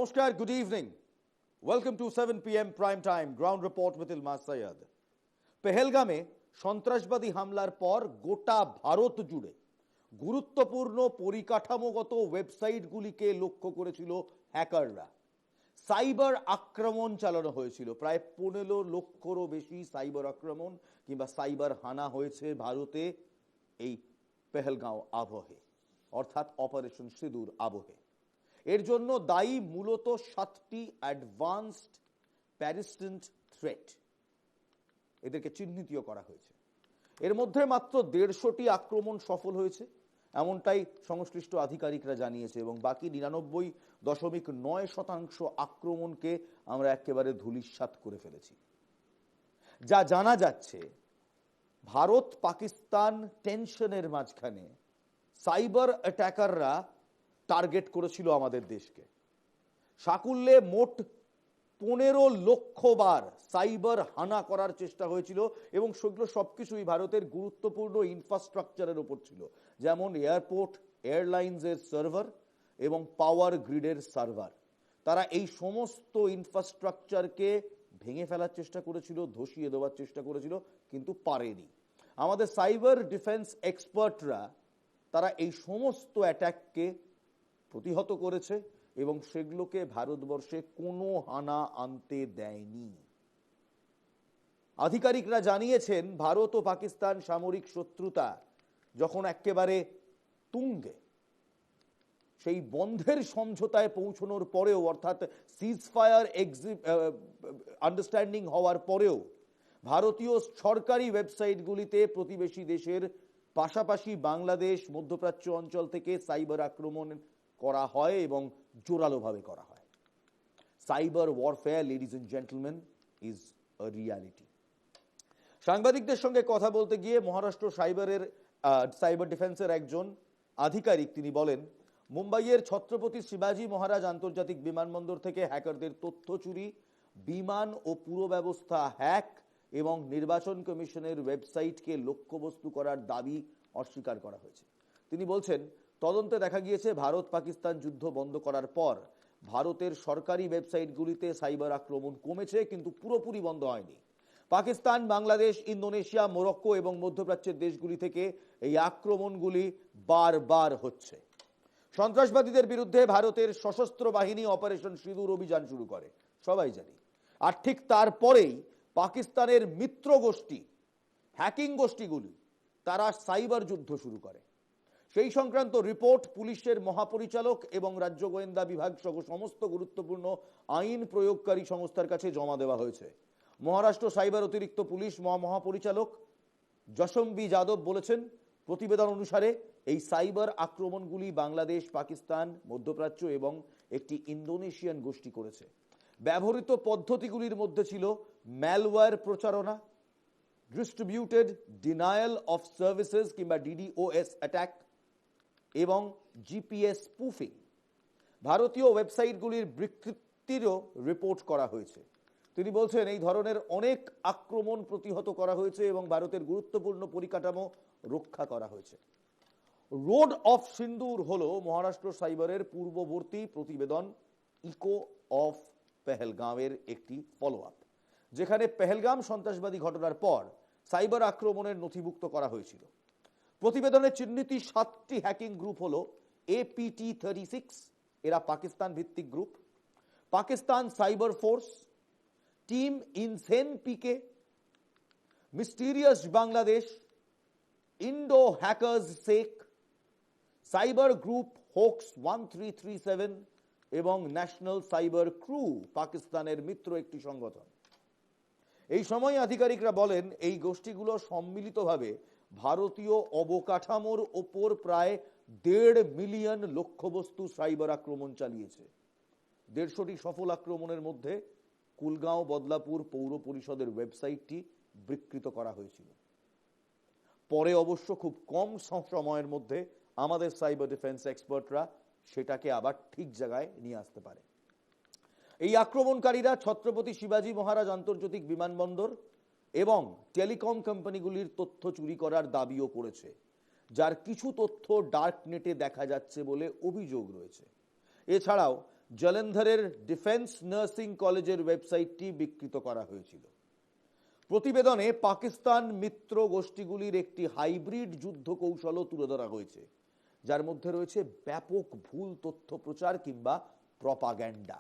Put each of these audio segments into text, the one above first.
Namaskar, good evening. Welcome to 7 p.m. prime time ground report with Ilmaz Sayed. পেহেলগামে সন্ত্রাসবাদী হামলার পর গোটা ভারত জুড়ে গুরুত্বপূর্ণ পরিকাঠামোগত ওয়েবসাইটগুলিকে লক্ষ্য করেছিল হ্যাকাররা। সাইবার আক্রমণ চালানো হয়েছিল, প্রায় 15 লক্ষেরও বেশি সাইবার আক্রমণ কিংবা সাইবার হানা হয়েছে ভারতে এই পেহেলগাঁও আবহে, অর্থাৎ অপারেশন সিঁদুর আবহে। এর জন্য দায়ী মূলত 7টি অ্যাডভান্সড প্যারিস্টেন্ট থ্রেট, এদেরকে চিহ্নিত করা হয়েছে। এর মধ্যে মাত্র 150টি আক্রমণ সফল হয়েছে, এমনটাই সংশ্লিষ্ট আধিকারিকরা জানিয়েছে, এবং বাকি 99.9% আক্রমণকে আমরা একেবারে ধূলিসাৎ করে ফেলেছি। যা জানা যাচ্ছে, ভারত পাকিস্তান টেনশনের মাঝখানে সাইবার অ্যাটাকাররা টার্গেট করেছিল আমাদের দেশকে। সাকুল্যে মোট 15 লক্ষ বার সাইবার হানা করার চেষ্টা হয়েছিল, এবং সেগুলো সবকিছুই ভারতের গুরুত্বপূর্ণ ইনফ্রাস্ট্রাকচারের উপর ছিল, যেমন এয়ারপোর্ট, এয়ারলাইন্সের সার্ভার এবং পাওয়ার গ্রিডের সার্ভার। তারা এই সমস্ত ইনফ্রাস্ট্রাকচারকে ভেঙে ফেলার চেষ্টা করেছিল, ধসিয়ে দেওয়ার চেষ্টা করেছিল, কিন্তু পারেনি। আমাদের সাইবার ডিফেন্স এক্সপার্টরা তারা এই সমস্ত অ্যাটাককে প্রতিহত করেছে এবং সেগুলোকে ভারতবর্ষে কোনো হানা আনতে দেয়নি। আধিকারিকরা জানিয়েছেন, ভারত ও পাকিস্তান সামরিক শত্রুতা যখন একেবারে তুঙ্গে, সেই বন্ধের সমঝোতায় পৌঁছানোর পরেও, অর্থাৎ সিজফায়ার আন্ডারস্ট্যান্ডিং হওয়ার পরেও ভারতীয় সরকারি ওয়েবসাইটগুলিতে প্রতিবেশী দেশের পাশাপাশি বাংলাদেশ, মধ্যপ্রাচ্য অঞ্চল থেকে সাইবার আক্রমণ করা হয় এবং জোরালোভাবে করা হয়। Cyber warfare, ladies and gentleman, is a reality. সাংবাদিকদের সঙ্গে কথা বলতে গিয়ে মহারাষ্ট্র সাইবার ডিফেন্সের একজন আধিকারিক তিনি বলেন, মুম্বাইয়ের ছত্রপতি শিবাজি মহারাজ আন্তর্জাতিক বিমানবন্দর থেকে হ্যাকারদের তথ্য চুরি, বিমান ও পুরো ব্যবস্থা হ্যাক এবং নির্বাচন কমিশনের ওয়েবসাইটকে লক্ষ্যবস্তু করার দাবি অস্বীকার করা হয়েছে। তিনি বলছেন, তদন্তে দেখা গিয়েছে ভারত পাকিস্তান যুদ্ধ বন্ধ করার পর ভারতের সরকারি ওয়েবসাইটগুলিতে সাইবার আক্রমণ কমেছে, কিন্তু পুরোপুরি বন্ধ হয়নি। পাকিস্তান, বাংলাদেশ, ইন্দোনেশিয়া, মোরক্কো এবং মধ্যপ্রাচ্যের দেশগুলি থেকে এই আক্রমণগুলি বারবার হচ্ছে। সন্ত্রাসবাদীদের বিরুদ্ধে ভারতের সশস্ত্র বাহিনী অপারেশন সিঁদুর অভিযান শুরু করে, সবাই জানি। আর ঠিক তারপরেই পাকিস্তানের মিত্র গোষ্ঠী, হ্যাকিং গোষ্ঠীগুলি, তারা সাইবার যুদ্ধ শুরু করে। সেই সংক্রান্ত রিপোর্ট পুলিশের মহাপরিচালক এবং রাজ্য গোয়েন্দা বিভাগ সহ সমস্ত গুরুত্বপূর্ণ আইন প্রয়োগকারী সংস্থার কাছে জমা দেওয়া হয়েছে। মহারাষ্ট্র সাইবার অতিরিক্ত পুলিশ মহাপরিচালক যশম্বী যাদব বলেছেন, প্রতিবেদন অনুসারে এই সাইবার আক্রমণগুলি বাংলাদেশ, পাকিস্তান, মধ্যপ্রাচ্য এবং একটি ইন্দোনেশিয়ান গোষ্ঠী করেছে। ব্যবহৃত পদ্ধতিগুলির মধ্যে ছিল ম্যালওয়্যার প্রচারণা, ডিস্ট্রিবিউটেড ডিনায়াল অফ সার্ভিসেস কিংবা ডিডিওএস অ্যাটাক এবং জিপিএস স্পুফিং। ভারতীয় ওয়েবসাইটগুলির বিকৃতিরও রিপোর্ট করা হয়েছে। তিনি বলছেন, এই ধরনের অনেক আক্রমণ প্রতিহত করা হয়েছে এবং ভারতের গুরুত্বপূর্ণ পরিকাঠামো রক্ষা করা হয়েছে। রোড অফ সিন্দুর হলো মহারাষ্ট্র সাইবারের পূর্ববর্তী প্রতিবেদন ইকো অফ পেহেলগাঁওয়ের একটি ফলো আপ, যেখানে পেহেলগাম সন্ত্রাসবাদী ঘটনার পর সাইবার আক্রমণের নথিভুক্ত করা হয়েছিল। প্রতিবেদনে চিহ্নিত 7টি হ্যাকিং গ্রুপ হলো APT36, এরা পাকিস্তান ভিত্তিক group, Pakistan cyber force, team insane PK, mysterious Bangladesh, Indo hackers sec, cyber group hoax 1337 এবং ন্যাশনাল সাইবার ক্রু, পাকিস্তানের মিত্র একটি সংগঠন। এই সময় আধিকারিকরা বলেন, এই গোষ্ঠীগুলো সম্মিলিতভাবে ভারতীয় অবকাঠামোর ওপর প্রায় 1.5 মিলিয়ন লক্ষ্যবস্তু সাইবার আক্রমণ চালিয়েছে। 150টি সফল আক্রমণের মধ্যে কুলগাঁও বদলাপুর পৌর পরিষদের ওয়েবসাইটটি বিকৃত করা হয়েছিল। পরে অবশ্য খুব কম সময়ের মধ্যে আমাদের সাইবার ডিফেন্স এক্সপার্টরা সেটাকে আবার ঠিক জায়গায় নিয়ে আসতে পারে। এই আক্রমণকারীরা ছত্রপতি শিবাজি মহারাজ আন্তর্জাতিক বিমানবন্দর এবং টেলিকম কোম্পানিগুলির তথ্য চুরি করার দাবিও করেছে, যার কিছু তথ্য ডার্ক নেটে দেখা যাচ্ছে বলে অভিযোগ রয়েছে। এছাড়াও জলন্ধরের ডিফেন্স নার্সিং কলেজের ওয়েবসাইটটি বিকৃত করা হয়েছিল। প্রতিবেদনে পাকিস্তান মিত্র গোষ্ঠীগুলির একটি হাইব্রিড যুদ্ধ কৌশলও তুলে ধরা হয়েছে, যার মধ্যে রয়েছে ব্যাপক ভুল তথ্য প্রচার কিংবা প্রপাগ্যান্ডা।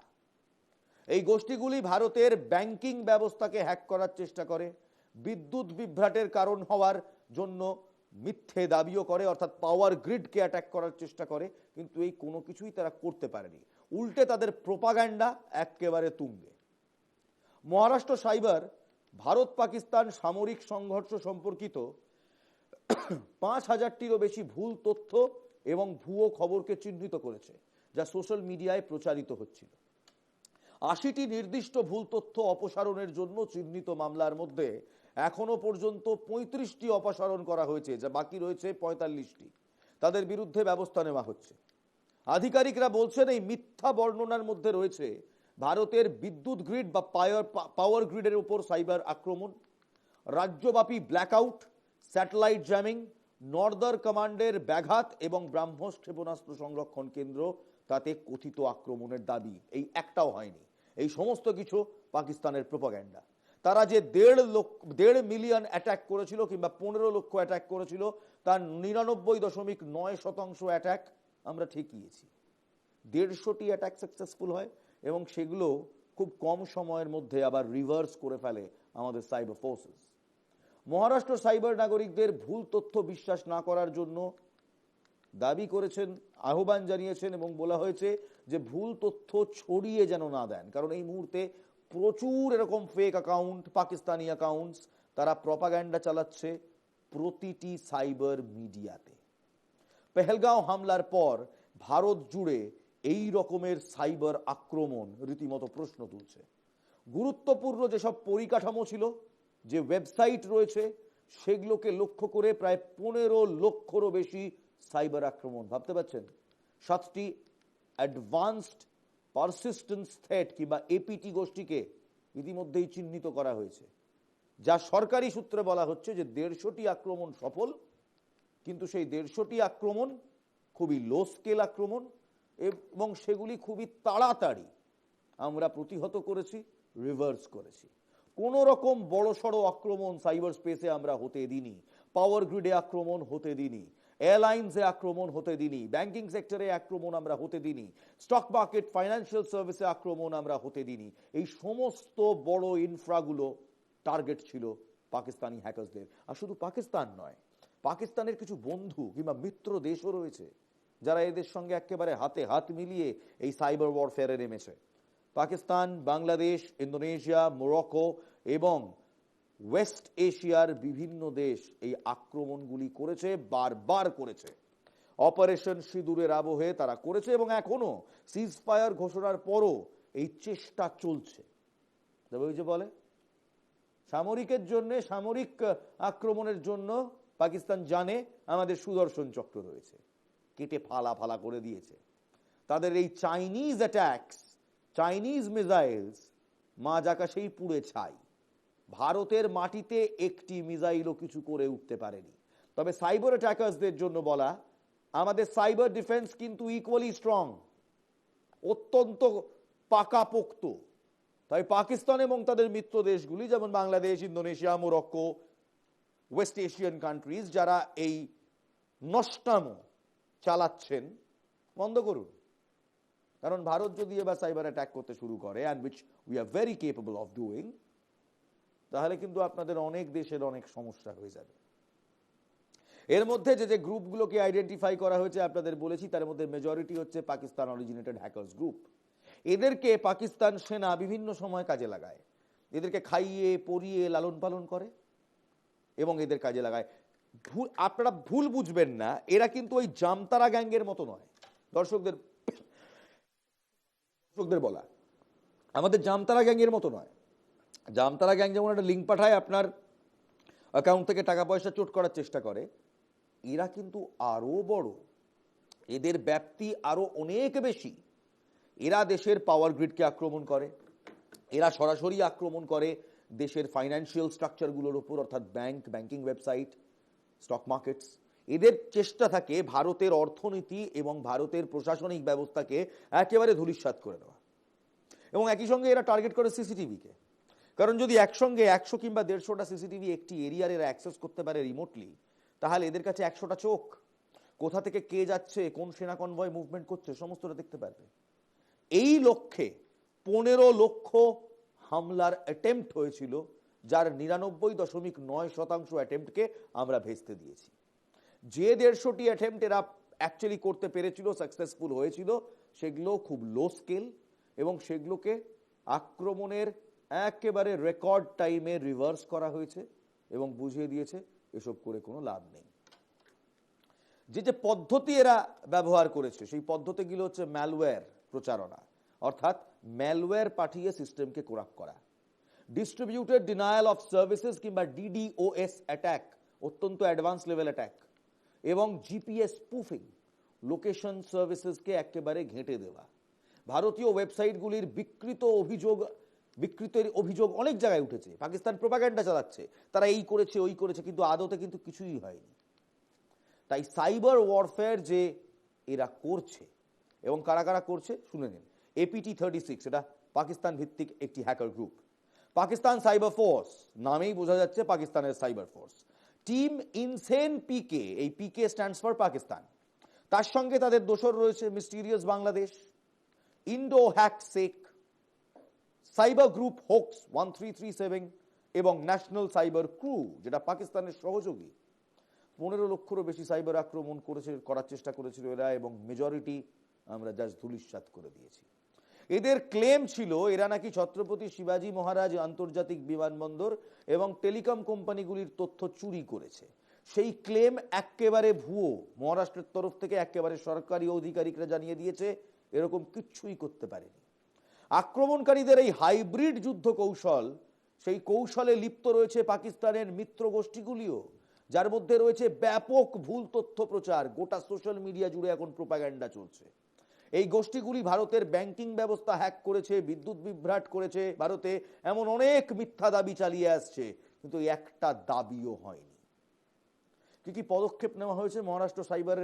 এই গোষ্ঠীগুলি ভারতের ব্যাংকিং ব্যবস্থাকে হ্যাক করার চেষ্টা করে, বিদ্যুৎ বিভ্রাটের কারণ হওয়ার জন্য মিথ্যে দাবিও করে, অর্থাৎ পাওয়ার গ্রিডকে অ্যাটাক করার চেষ্টা করে, কিন্তু এই কোনো কিছুই তারা করতে পারেনি। উল্টে তাদের প্রপাগ্যান্ডা একেবারে তুঙ্গে। মহারাষ্ট্র সাইবার ভারত পাকিস্তান সামরিক সংঘর্ষ সম্পর্কিত ৫,০০০টিরও বেশি ভুল তথ্য এবং ভুয়ো খবরকে চিহ্নিত করেছে, যা সোশ্যাল মিডিয়ায় প্রচারিত হচ্ছিল। ৮০টি নির্দিষ্ট ভুল তথ্য অপসারণের জন্য চিহ্নিত মামলার মধ্যে এখনো পর্যন্ত ৩৫টি অপসারণ করা হয়েছে, যা বাকি রয়েছে ৪৫টি। তাদের বিরুদ্ধে ব্যবস্থা নেওয়া হচ্ছে। আধিকারিকরা বলছেন এই মিথ্যা বর্ণনার মধ্যে রয়েছে ভারতের বিদ্যুৎ গ্রিড বা পাওয়ার গ্রিডের উপর সাইবার আক্রমণ, রাজ্যব্যাপী ব্ল্যাকআউট, স্যাটেলাইট জ্যামিং, নর্দার কমান্ডের ব্যাঘাত এবং ব্রাহ্মস ক্ষেপণাস্ত্র সংরক্ষণ কেন্দ্র তাতে কথিত আক্রমণের দাবি এই একটাও হয়নি। এই সমস্ত কিছু পাকিস্তানের প্রপাগ্যান্ডা। তারা যে ১.৫ মিলিয়ন অ্যাটাক করেছিল কিংবা ১৫ লক্ষ অ্যাটাক করেছিল, তার ৯৯.৯% অ্যাটাক আমরা ঠেকিয়েছি। ১৫০টি অ্যাটাক সাকসেসফুল হয় এবং সেগুলো খুব কম সময়ের মধ্যে আবার রিভার্স করে ফেলে আমাদের সাইবার ফোর্সেস। মহারাষ্ট্র সাইবার নাগরিকদের ভুল তথ্য বিশ্বাস না করার জন্য দাবি করেছেন, আহ্বান জানিয়েছেন এবং বলা হয়েছে যে ভুল তথ্য ছড়িয়ে যেন না দেন, কারণ এই মুহূর্তে প্রচুর এরকম ফেক অ্যাকাউন্ট, পাকিস্তানি অ্যাকাউন্টস, তারা প্রপাগ্যান্ডা চালাচ্ছে প্রতিটি সাইবার মিডিয়াতে। পেহেলগাঁও হামলার পর ভারত জুড়ে এই রকমের সাইবার আক্রমণ রীতিমতো প্রশ্ন তুলছে। গুরুত্বপূর্ণ যেসব পরিকাঠামো ছিল, যে ওয়েবসাইট রয়েছে, সেগুলোকে লক্ষ্য করে প্রায় ১৫ লক্ষেরও বেশি সাইবার আক্রমণ। ভাবতে পারছেন? ৭টি অ্যাডভান্সড পারসিস্টেন্স থ্রেট কিংবা এপিটি গোষ্ঠীকে ইতিমধ্যেই চিহ্নিত করা হয়েছে, যা সরকারি সূত্রে বলা হচ্ছে যে ১৫০টি আক্রমণ সফল, কিন্তু সেই ১৫০টি আক্রমণ খুবই লো স্কেল আক্রমণ এবং সেগুলি খুবই তাড়াতাড়ি আমরা প্রতিহত করেছি, রিভার্স করেছি। কোনো রকম বড়সড় আক্রমণ সাইবার স্পেসে আমরা হতে দিইনি, পাওয়ার গ্রিডে আক্রমণ হতে দিইনি, এয়ারলাইন্সে আক্রমণ হতে দিইনি, ব্যাংকিং সেক্টরে আক্রমণ আমরা হতে দিইনি, স্টক মার্কেট, ফাইন্যান্সিয়াল সার্ভিসে আক্রমণ আমরা হতে দিইনি। এই সমস্ত বড় ইনফ্রাগুলো টার্গেট ছিল পাকিস্তানি হ্যাকারসদের। আর শুধু পাকিস্তান নয়, পাকিস্তানের কিছু বন্ধু কিংবা মিত্র দেশও রয়েছে যারা এদের সঙ্গে একেবারে হাতে হাত মিলিয়ে এই সাইবার ওয়ারফেয়ারে নেমেছে। পাকিস্তান, বাংলাদেশ, ইন্দোনেশিয়া, মরক্কো এবং ওয়েস্ট এশিয়ার বিভিন্ন দেশ এই আক্রমণগুলি করেছে, বারবার করেছে। অপারেশন সিঁদুরের আবহে তারা করেছে এবং এখনো সিজফায়ার ঘোষণার পরও এই চেষ্টা চলছে। তবে ওই যে বলে, সামরিকের জন্য, সামরিক আক্রমণের জন্য পাকিস্তান জানে আমাদের সুদর্শন চক্র রয়েছে, কেটে ফালা ফালা করে দিয়েছে। তাদের এই চাইনিজ অ্যাটাকস, চাইনিজ মিসাইলস মাঝ আকাশেই পুড়ে ছাই। ভারতের মাটিতে একটি মিসাইলও কিছু করে উঠতে পারেনি। তবে সাইবার অ্যাটাকার্সদের জন্য বলা, আমাদের সাইবার ডিফেন্স কিন্তু ইকুয়ালি স্ট্রং, অত্যন্ত পাকাপোক্ত। তাই পাকিস্তান এবং তাদের মিত্র দেশগুলি যেমন Bangladesh, Indonesia, Morocco, West Asian countries যারা এই নষ্টামো চালাচ্ছেন, বন্ধ করুন। কারণ ভারত যদি এবার সাইবার অ্যাটাক করতে শুরু করে, and which we are very capable of doing, তাহলে কিন্তু আপনাদের অনেক দেশের অনেক সমস্যা হয়ে যাবে। এর মধ্যে যে যে গ্রুপগুলোকে আইডেন্টিফাই করা হয়েছে আপনাদের বলেছি, তার মধ্যে মেজরিটি হচ্ছে পাকিস্তান অরিজিনেটেড হ্যাকার্স গ্রুপ। এদেরকে পাকিস্তান সেনা বিভিন্ন সময় কাজে লাগায়, এদেরকে খাইয়ে পরিয়ে লালন পালন করে এবং এদের কাজে লাগায়। আপনারা ভুল বুঝবেন না, এরা কিন্তু ওই জামতারা গ্যাংয়ের মতো নয়। দর্শকদের বলা, আমাদের জামতারা গ্যাংয়ের মতো নয়। জামতারা গ্যাং যেমন একটা লিঙ্ক পাঠায়, আপনার অ্যাকাউন্ট থেকে টাকা পয়সা চোট করার চেষ্টা করে, এরা কিন্তু আরো বড়, এদের ব্যাপ্তি আরো অনেক বেশি। এরা দেশের পাওয়ার গ্রিডকে আক্রমণ করে, এরা সরাসরি আক্রমণ করে দেশের ফাইন্যান্সিয়াল স্ট্রাকচারগুলোর উপর, অর্থাৎ ব্যাংকিং ওয়েবসাইট, স্টক মার্কেটস। এদের চেষ্টা থাকে ভারতের অর্থনীতি এবং ভারতের প্রশাসনিক ব্যবস্থাকে একেবারে ধূলিসাৎ করে দেওয়া। এবং একই সঙ্গে এরা টার্গেট করে সিসিটিভিকে, কারণ যদি একসঙ্গে 100 কিংবা 150টা সিসিটিভি একটি এরিয়ার এরা অ্যাক্সেস করতে পারে রিমোটলি, তাহলে এদের কাছে 100টা চোখ, কোথা থেকে কে যাচ্ছে, কোন সেনা কনভয় মুভমেন্ট করছে, সমস্তটা দেখতে পারবে। এই লক্ষ্যে 15 লক্ষ হামলার অ্যাটেম্প্ট হয়েছিল, যার 99.9% অ্যাটেম্প্টকে আমরা ভেস্তে দিয়েছি। যে 150টি অ্যাটেম্প্ট এরা অ্যাকচুয়ালি করতে পেরেছিল, সাকসেসফুল হয়েছিল, সেগুলো খুব লো স্কেল এবং সেগুলোকে আক্রমণের একেবারে রেকর্ড টাইমে রিভার্স করা হয়েছে এবং বুঝিয়ে দিয়েছে এসব করে কোনো লাভ নেই। যে পদ্ধতি এরা ব্যবহার করেছে সেই পদ্ধতিগুলো হচ্ছে ম্যালওয়্যার প্রচারণা, অর্থাৎ ম্যালওয়্যার পাঠিয়ে সিস্টেমকে করাপ্ট করা, ডিস্ট্রিবিউটেড ডিনায়াল অফ সার্ভিসেস কিংবা ডিডিওএস অ্যাটাক, অত্যন্ত অ্যাডভান্স লেভেল অ্যাটাক, এবং জিপিএস স্পুফিং, লোকেশন সার্ভিসেসকে একেবারে ঘেঁটে দেওয়া। ভারতীয় ওয়েবসাইটগুলির বিকৃতির অভিযোগ অনেক জায়গায় উঠেছে। পাকিস্তান প্রোপাগান্ডা চালাচ্ছে, তারা এই করেছে ওই করেছে, কিন্তু আদতে কিন্তু কিছুই হয়নি। তাই সাইবার ওয়ারফেয়ার যে এরা করছে এবং কারা কারা করছে শুনে নিন। APT 36 এটা পাকিস্তান ভিত্তিক একটি hacker group. Pakistan cyber force, নামেই বোঝা যাচ্ছে পাকিস্তানের সাইবার ফোর্স। টিম ইনসেন পিকে, এই পিকে স্ট্যান্ডস ফর পাকিস্তান। তার সঙ্গে তাদের দোসর রয়েছে মিস্টিরিয়াস বাংলাদেশ, ইন্ডো হ্যাক সেক, সাইবার গ্রুপ হোক্স 1337 এবং ন্যাশনাল সাইবার ক্রু, যেটা পাকিস্তানের সহযোগী। 15 লক্ষেরও বেশি সাইবার আক্রমণ করার চেষ্টা করেছিল এরা, এবং মেজরিটি আমরা জাস্ট ধূলিসাৎ করে দিয়েছি। এদের ক্লেম ছিল এরা নাকি ছত্রপতি শিবাজী মহারাজ আন্তর্জাতিক বিমানবন্দর এবং টেলিকম কোম্পানিগুলির তথ্য চুরি করেছে। সেই ক্লেম একেবারে ভুয়ো। মহারাষ্ট্রের তরফ থেকে একেবারে সরকারি আধিকারিকরা জানিয়ে দিয়েছে এরকম কিচ্ছুই করতে পারেনি। আক্রমণকারীদের এই হাইব্রিড যুদ্ধ কৌশল, সেই কৌশলে লিপ্ত রয়েছে পাকিস্তানের মিত্র গোষ্ঠীগুলিও, যার মধ্যে রয়েছে ব্যাপক ভুল তথ্য প্রচার। গোটা সোশ্যাল মিডিয়া জুড়ে এখন প্রোপাগান্ডা চলছে। এই গোষ্ঠীগুলি ভারতের ব্যাংকিং ব্যবস্থা হ্যাক করেছে, বিদ্যুৎ বিভ্রাট করেছে ভারতে, এমন অনেক মিথ্যা দাবি চালিয়ে আসছে, কিন্তু একটা দাবিও হয়নি। কি কি পদক্ষেপ নেওয়া হয়েছে? মহারাষ্ট্র সাইবার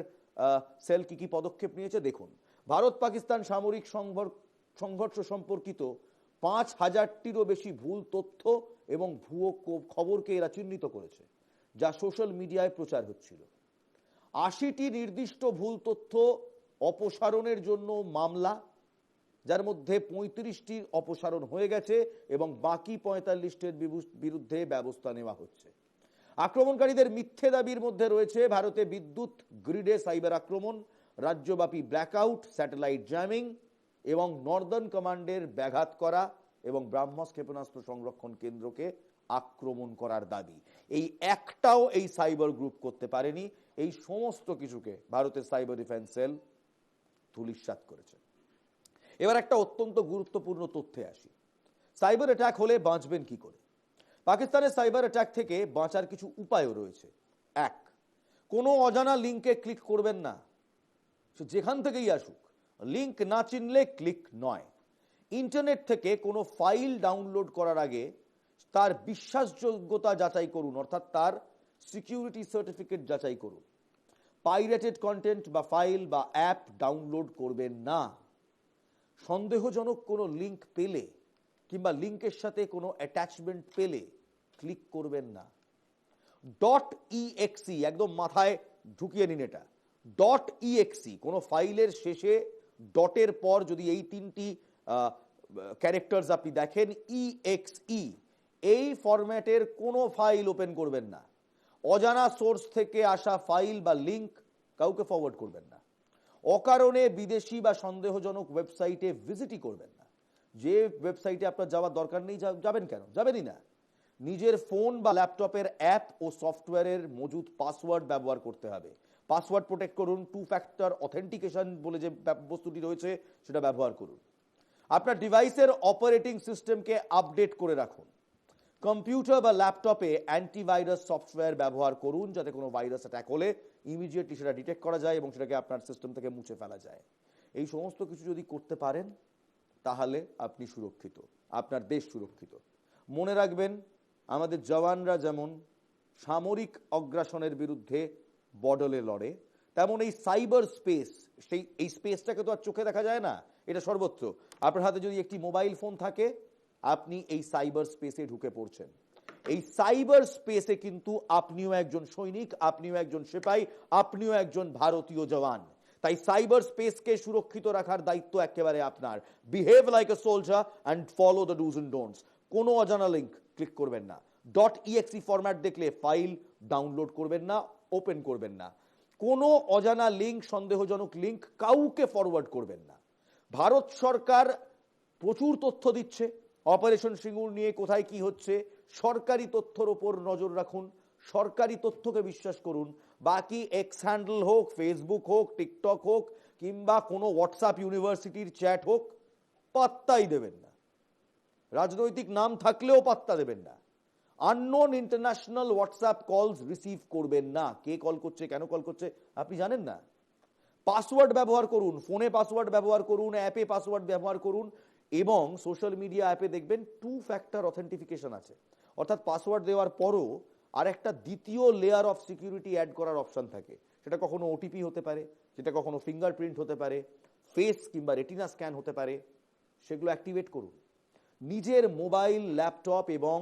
সেল কি কি পদক্ষেপ নিয়েছে দেখুন। ভারত পাকিস্তান সামরিক সংঘর্ষ সম্পর্কিত 5000টিরও বেশি ভুল তথ্য এবং ভুয়ো খবরকে এরা চিহ্নিত করেছে, যা সোশ্যাল মিডিয়ায় প্রচার হচ্ছিল। 80টি নির্দিষ্ট ভুল তথ্য অপসারণের জন্য মামলা, যার মধ্যে 35টির অপসারণ হয়ে গেছে এবং বাকি 45টির বিরুদ্ধে ব্যবস্থা নেওয়া হচ্ছে। আক্রমণকারীদের মিথ্যে দাবির মধ্যে রয়েছে ভারতে বিদ্যুৎ গ্রিডে সাইবার আক্রমণ, রাজ্যব্যাপী ব্ল্যাকআউট, স্যাটেলাইট জ্যামিং এবং নর্দার্ন কমান্ডের ব্যাঘাত করা এবং ব্রাহ্মস ক্ষেপণাস্ত্র সংরক্ষণ কেন্দ্রকে আক্রমণ করার দাবি। এই একটাও এই সাইবার গ্রুপ করতে পারেনি। এই সমস্ত কিছুকে ভারতের সাইবার ডিফেন্স সেল ধূলিসাৎ করেছে। এবার একটা অত্যন্ত গুরুত্বপূর্ণ তথ্যে আসি। সাইবার অ্যাটাক হলে বাঁচবেন কি করে? পাকিস্তানের সাইবার অ্যাটাক থেকে বাঁচার কিছু উপায়ও রয়েছে। 1, কোনো অজানা লিঙ্কে ক্লিক করবেন না, সে যেখান থেকেই আসুক। লিঙ্ক না চিনলে ক্লিক নয়। ইন্টারনেট থেকে কোনো ফাইল ডাউনলোড করার আগে তার বিশ্বাসযোগ্যতা যাচাই করুন, অর্থাৎ তার সিকিউরিটি সার্টিফিকেট যাচাই করুন। পাইরেটেড কন্টেন্ট বা ফাইল বা অ্যাপ ডাউনলোড করবেন না। সন্দেহজনক কোনো লিঙ্ক পেলে কিংবা লিঙ্কের সাথে কোনো অ্যাটাচমেন্ট পেলে ক্লিক করবেন না। .exe একদম মাথায় ঢুকিয়ে নিন এটা। .exe কোনো ফাইলের শেষে ডটের পর যদি এই 3টি ক্যারেক্টার্স আপনি দেখেন, exe, এই ফরম্যাটের কোনো ফাইল ওপেন করবেন না। অজানা সোর্স থেকে আসা ফাইল বা লিঙ্ক কাউকে ফরওয়ার্ড করবেন না। অকারণে বিদেশি বা সন্দেহজনক ওয়েবসাইটে ভিজিটই করবেন না। যে ওয়েবসাইটে আপনার যাওয়ার দরকার নেই যাবেন কেন? যাবেনই না। নিজের ফোন বা ল্যাপটপের অ্যাপ ও সফটওয়্যারের মজুদ পাসওয়ার্ড ব্যবহার করতে হবে। পাসওয়ার্ড প্রোটেক্ট করুন। 2 ফ্যাক্টর অথেন্টিকেশন বলে যে বস্তুটি রয়েছে সেটা ব্যবহার করুন। আপনার ডিভাইসের অপারেটিং সিস্টেমকে আপডেট করে রাখুন। কম্পিউটার বা ল্যাপটপে অ্যান্টিভাইরাস সফটওয়্যার ব্যবহার করুন, যাতে কোনো ভাইরাস অ্যাটাক হলে ইমিডিয়েটলি সেটা ডিটেক্ট করা যায় এবং সেটাকে আপনার সিস্টেম থেকে মুছে ফেলা যায়। এই সমস্ত কিছু যদি করতে পারেন তাহলে আপনি সুরক্ষিত, আপনার দেশ সুরক্ষিত। মনে রাখবেন, আমাদের জওয়ানরা যেমন সামরিক অগ্রাসনের বিরুদ্ধে বর্ডারে লড়ে, তেমন এই সাইবার স্পেস, এই স্পেসটাকে তো আর চোখে দেখা যায় না, এটা সর্বত্র। আপনার হাতে যদি একটি মোবাইল ফোন থাকে, আপনি এই সাইবার স্পেসে ঢুকে পড়ছেন। এই সাইবার স্পেসে কিন্তু আপনিও একজন সৈনিক, আপনিও একজন সিপাহী, আপনিও একজন ভারতীয় জওয়ান। তাই সাইবার স্পেসকে সুরক্ষিত রাখার দায়িত্ব একেবারে আপনার। Behave like a soldier and follow the dos and don'ts. কোনো অজানা লিঙ্ক ক্লিক করবেন না, .exe ফরম্যাট দেখলে ফাইল ডাউনলোড করবেন না, ওপেন করবেন না, কোনো অজানা লিঙ্ক, সন্দেহজনক লিঙ্ক কাউকে ফরওয়ার্ড করবেন না। ভারত সরকার প্রচুর তথ্য দিচ্ছে অপারেশন সিঙ্গুর নিয়ে, কোথায় কি হচ্ছে, সরকারি তথ্যের উপর নজর রাখুন, সরকারি তথ্যকে বিশ্বাস করুন। বাকি এক্স হ্যান্ডেল হোক, ফেসবুক হোক, টিকটক হোক, কিংবা কোনো হোয়াটসঅ্যাপ ইউনিভার্সিটির চ্যাট হোক, পাত্তাই দেবেন না। রাজনৈতিক নাম থাকলেও পাত্তা দেবেন না। আননোন ইন্টারন্যাশনাল হোয়াটসঅ্যাপ কলস রিসিভ করবেন না। কে কল করছে, কেন কল করছে আপনি জানেন না। পাসওয়ার্ড ব্যবহার করুন, ফোনে পাসওয়ার্ড ব্যবহার করুন, অ্যাপে পাসওয়ার্ড ব্যবহার করুন, এবং সোশ্যাল মিডিয়া অ্যাপে দেখবেন 2 ফ্যাক্টর অথেন্টিফিকেশন আছে, অর্থাৎ পাসওয়ার্ড দেওয়ার পরও আর একটা দ্বিতীয় লেয়ার অফ সিকিউরিটি অ্যাড করার অপশন থাকে। সেটা কখনো ওটিপি হতে পারে, সেটা কখনো ফিঙ্গারপ্রিন্ট হতে পারে, ফেস কিংবা রেটিনা স্ক্যান হতে পারে। সেগুলো অ্যাক্টিভেট করুন। নিজের মোবাইল, ল্যাপটপ এবং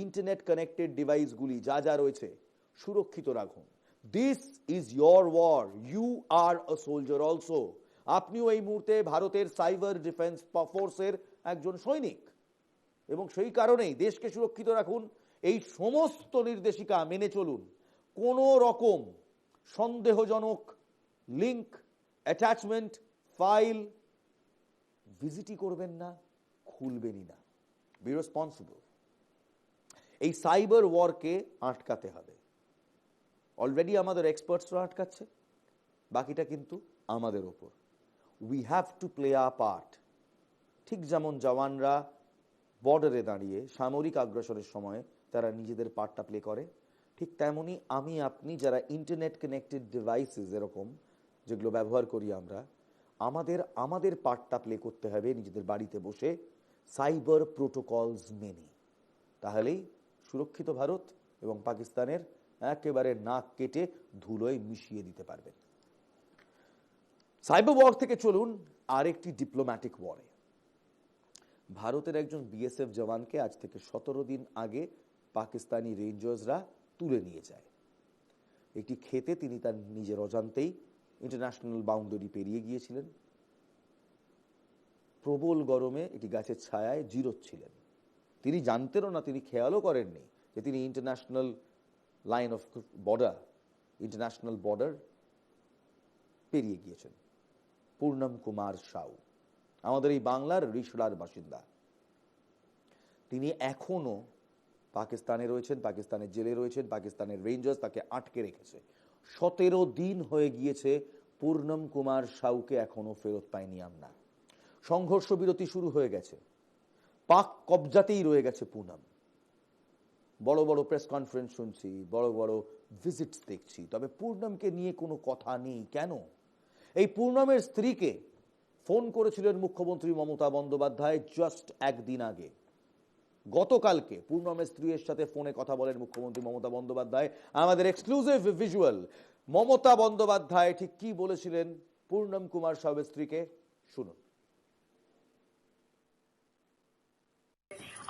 ইন্টারনেট কানেক্টেড ডিভাইসগুলি যা যা রয়েছে সুরক্ষিত রাখুন। This is your war, you are a soldier also. আপনিও এই মুহূর্তে ভারতের সাইবার ডিফেন্স ফোর্সের একজন সৈনিক, এবং সেই কারণেই দেশকে সুরক্ষিত রাখুন। এই সমস্ত নির্দেশিকা মেনে চলুন। কোনো রকম সন্দেহজনক লিঙ্ক, অ্যাটাচমেন্ট, ফাইল ভিজিটই করবেন না, খুলবেনই না। Be responsible. এই সাইবার ওয়ারকে আটকাতে হবে। অলরেডি আমাদের এক্সপার্টসরা আটকাচ্ছে, বাকিটা কিন্তু আমাদের ওপর। We have to play a part. ঠিক যেমন জওয়ানরা বর্ডারে দাঁড়িয়ে সামরিক আগ্রাসনের সময় তারা নিজেদের পার্টটা প্লে করে, ঠিক তেমনি আমি আপনি যারা ইন্টারনেট কানেক্টেড ডিভাইসেস এরকম যেগুলো ব্যবহার করি আমরা, আমাদের পার্টটা প্লে করতে হবে নিজেদের বাড়িতে বসে, সাইবার প্রোটোকলস মেনে। তাহলেই সুরক্ষিত ভারত এবং পাকিস্তানের একেবারে নাক কেটে ধুলোয় মিশিয়ে দিতে পারবেন। সাইবার ওয়ার থেকে চলুন আরেকটি ডিপ্লোম্যাটিক ওয়ারে। ভারতের একজন বিএসএফ জওয়ানকে আজ থেকে 17 দিন আগে পাকিস্তানি রেঞ্জার্সরা তুলে নিয়ে যায়। একটি ক্ষেতে তিনি তার নিজের অজান্তেই ইন্টারন্যাশনাল বাউন্ডারি পেরিয়ে গিয়েছিলেন। প্রবল গরমে একটি গাছের ছায়ায় জিরোচ্ছিলেন। তিনি জানতেনও না, তিনি খেয়ালও করেননি যে তিনি international line of border, international border পেরিয়ে গিয়েছেন। পূর্ণম কুমার সাউ আমাদের এই বাংলার রিষড়ার বাসিন্দা। তিনি এখনো পাকিস্তানে রয়েছেন, পাকিস্তানের জেলে রয়েছেন। পাকিস্তানের রেঞ্জার্স তাকে আটকে রেখেছে। 17 দিন হয়ে গিয়েছে, পূর্ণম কুমার সাউকে এখনো ফেরত পাইনি আমরা। সংঘর্ষ বিরতি শুরু হয়ে গেছে, পাক কবজাতেই রয়ে গেছে পূর্ণম। বড় বড় প্রেস কনফারেন্স শুনছি, বড় বড় ভিজিটস দেখছি, তবে পূর্ণমকে নিয়ে কোনো কথা নেই। কেন? এই পূর্ণমের স্ত্রীকে ফোন করেছিলেন মুখ্যমন্ত্রী মমতা বন্দ্যোপাধ্যায় জাস্ট একদিন আগে। গতকালকে পূর্ণমের স্ত্রীর সাথে ফোনে কথা বলেন মুখ্যমন্ত্রী মমতা বন্দ্যোপাধ্যায়। আমাদের এক্সক্লুসিভ ভিজুয়াল, মমতা বন্দ্যোপাধ্যায় ঠিক কি বলেছিলেন পূর্ণম কুমার সাউয়ের স্ত্রীকে, শুনুন।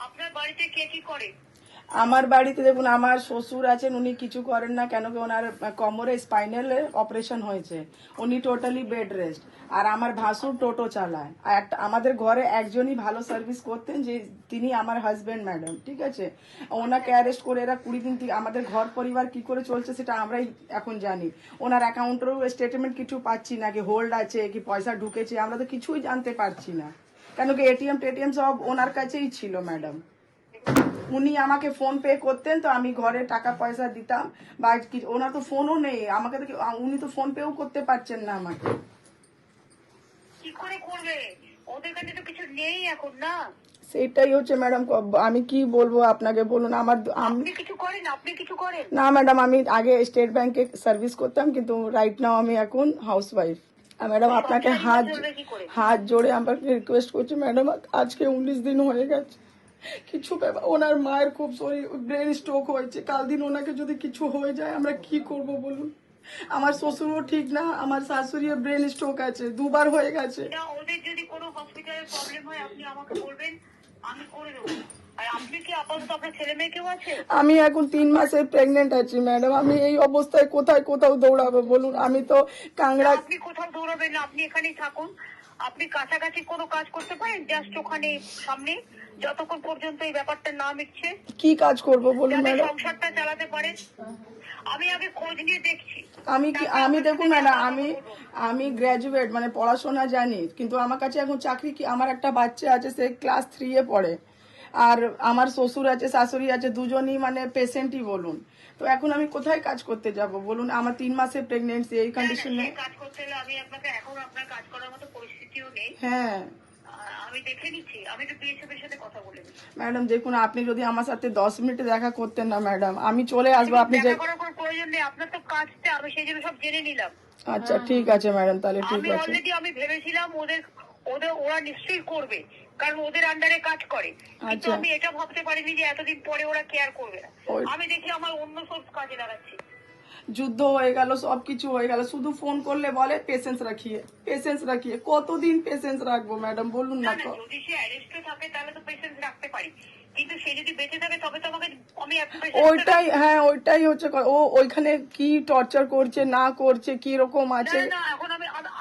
আপনার বাড়িতে কে কি করে? আমার বাড়িতে দেখুন, আমার শ্বশুর আছেন, উনি কিছু করেন না। কেন কি ওনার কোমরে স্পাইনাল অপারেশন হয়েছে, উনি টোটালি বেড রেস্ট। আর আমার ভাসুর টোটো চালায়। আর আমাদের ঘরে একজনই ভালো সার্ভিস করতেন, যে তিনি আমার হাজবেন্ড ম্যাডাম, ঠিক আছে। ওনাকে অ্যারেস্ট করে এরা 20 দিন থেকে আমাদের ঘর পরিবার কি করে চলছে সেটা আমরাই এখন জানি। ওনার অ্যাকাউন্টেরও স্টেটমেন্ট কিছু পাচ্ছি না, কি হোল্ড আছে কি পয়সা ঢুকেছে, আমরা তো কিছুই জানতে পারছি না। কেন কি এটিএম সব ওনার কাছেই ছিল ম্যাডাম। উনি আমাকে ফোন পে করতেন, তো আমি ঘরে টাকা পয়সা দিতাম, বা ওনার তো ফোনও নেই আমাকে, তো উনি তো ফোন পেও করতে পারছেন না আমাকে। কি করে করবে? ওদের কাছে তো কিছু নেই এখন, না? সেটাই হচ্ছে ম্যাডাম, আমি কি বলবো আপনাকে, বলুন। আপনি কিছু করেন? আপনি কিছু করেন না ম্যাডাম, আমি আগে স্টেট ব্যাংকে সার্ভিস করতাম, কিন্তু রাইট নাও আমি এখন হাউস ওয়াইফ। ম্যাডাম আপনাকে হাত জোড়ে আমাকে রিকোয়েস্ট করছি ম্যাডাম, আজকে 19 দিন হয়ে গেছে, কিছু ওনার মায়ের খুব শরীর ব্রেন স্ট্রোক হয়েছে, কাল দিন ওনাকে যদি কিছু হয়ে যায় আমরা কি করব বলুন। আমার শ্বশুরও ঠিক না, আমার শাশুড়ির ব্রেন স্ট্রোক আছে, দুবার হয়ে গেছে। না, ওদের যদি কোনো হসপিটালের প্রবলেম হয় আপনি আমাকে বলবেন, আমি করে দেবো। আর আপনি কি আপাতত আপনার ছেলে মেয়ে কেউ আছে? আমি এখন 3 মাসের প্রেগনেন্ট আছি ম্যাডাম। আমি এই অবস্থায় কোথাও দৌড়াবো বলুন? আমি তো কাংড়া। আপনি কোথাও দৌড়াবেন না, আপনি এখানেই থাকুন। আপনি কাছাকাছি কোনো কাজ করতে পারেন জাস্ট ওখানে সামনে, যতক্ষণ পর্যন্ত এই ব্যাপারটা না মিটছে, কি কাজ করব বলুন যাতে ম্যাডাম? সংসারটা চালাতে পারে। আমি আগে খোঁজ নিয়ে দেখছি। আমি দেখুন ম্যাডাম, আমি গ্র্যাজুয়েট, মানে পড়াশোনা জানি, কিন্তু আমার কাছে এখন চাকরি কি? আমার একটা বাচ্চা আছে, সে ক্লাস 3-এ পড়ে, আর আমার শ্বশুর আছে, শাশুড়ি আছে, দুজনই মানে পেশেন্টই বলুন। তো এখন আমি কোথায় কাজ করতে যাব বলুন? আমার 3 মাসের প্রেগনেন্সি, এই কন্ডিশনে। কাজ করতে হলে আমি আপনাকে, এখন আপনার কাজ করার মতো পরিস্থিতিও নেই। হ্যাঁ আমি দেখে নিচ্ছি, আমি তো বিএসএফ এর সাথে কথা বলে নিচ্ছি। ম্যাডাম দেখুন, আপনি যদি আমার সাথে 10 মিনিটে দেখা করতেন না ম্যাডাম, আমি চলে আসবো। আপনি যে দেখা করার কোনো প্রয়োজন নেই, আপনার তো কাজটা, আমি সেই জন্য সব জেনে নিলাম। আচ্ছা ঠিক আছে ম্যাডাম, তাহলে ঠিক আমি আছে। অলরেডি আমি ভেবেছিলাম ওরা নিশ্চয়ই করবে, কারণ ওদের আন্ডারে কাজ করে, কিন্তু আচ্ছা। আমি এটা ভাবতে পারিনি যে এতদিন পরে ওরা কেয়ার করবে না। ওই- আমি দেখি আমার অন্য সোর্স কাজে লাগাচ্ছি। যুদ্ধ হয়ে গেল, সবকিছু হয়ে গেল, শুধু ফোন করলে বলে পেশেন্স রাখিয়ে। কতদিন পেশেন্স রাখবো ম্যাডাম বলুন না না? না, যদি সে অ্যারেস্টে থাকে তাহলে তো পেশেন্স রাখতে পারি, কিন্তু সে যদি বেঁচে থাকে তবে তো আমাকে, আমি ওইটাই হচ্ছে ও ওইখানে কি টর্চার করছে না করছে, কি রকম আছে। না, এখন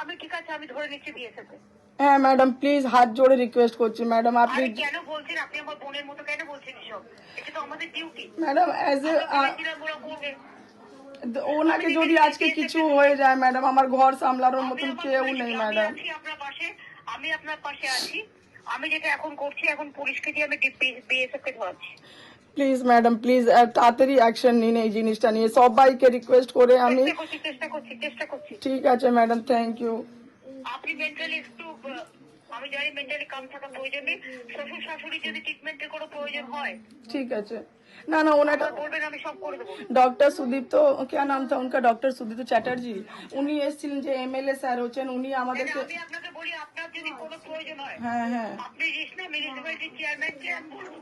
আমি ঠিক আছে, আমি ধরে নিচ্ছি বিএসএফ। হ্যাঁ ম্যাডাম প্লিজ, হাত জোড়ে রিকোয়েস্ট করছি ম্যাডাম, আপনি। আরে কেন বলছেন? আপনি আমার বোনের মতো কেন বলছেন এসব? এটা তো আমাদের ডিউটি। ম্যাডাম অ্যাজ এ ওরা করবে। ওনাকে যদি আজকে কিছু হয়ে যায় ম্যাডাম, আমার ঘর সামলানোর মতন কেউ নেই আমি ম্যাডাম। আছি আপনার পাশে, আমি আপনার পাশে আছি। আমি যেটা এখন করছি, এখন পুলিশকে দিয়ে আমি বিএসএফ কে ধরাচ্ছি। প্লিজ ম্যাডাম প্লিজ, তাড়াতাড়ি অ্যাকশন নিন এই জিনিসটা নিয়ে, সবাইকে রিকোয়েস্ট করে আমি। চেষ্টা করছি। ঠিক আছে ম্যাডাম, থ্যাংক ইউ। আপনি মেন্টালি একটু, আমি জানি মেন্টালি কাম থাকা প্রয়োজন নেই। শ্বশুর শাশুড়ি যদি ট্রিটমেন্টের কোনো প্রয়োজন হয় ঠিক আছে। না ওনাটা বলবেন, আমি সব করে দেবো। डॉक्टर सुदीप, तो क्या नाम था उनका, डॉक्टर सुदीप चैटर्जी, উনি এসেছিলেন, যে এমএলএ স্যার হচ্ছেন, উনি আমাদেরকে। আমি আপনাকে বলি, আপনার যদি কোনো প্রয়োজন হয়, হ্যাঁ আপনি রিসনা মিউনিসিপ্যালিটি চেয়ারম্যানকে বলুন,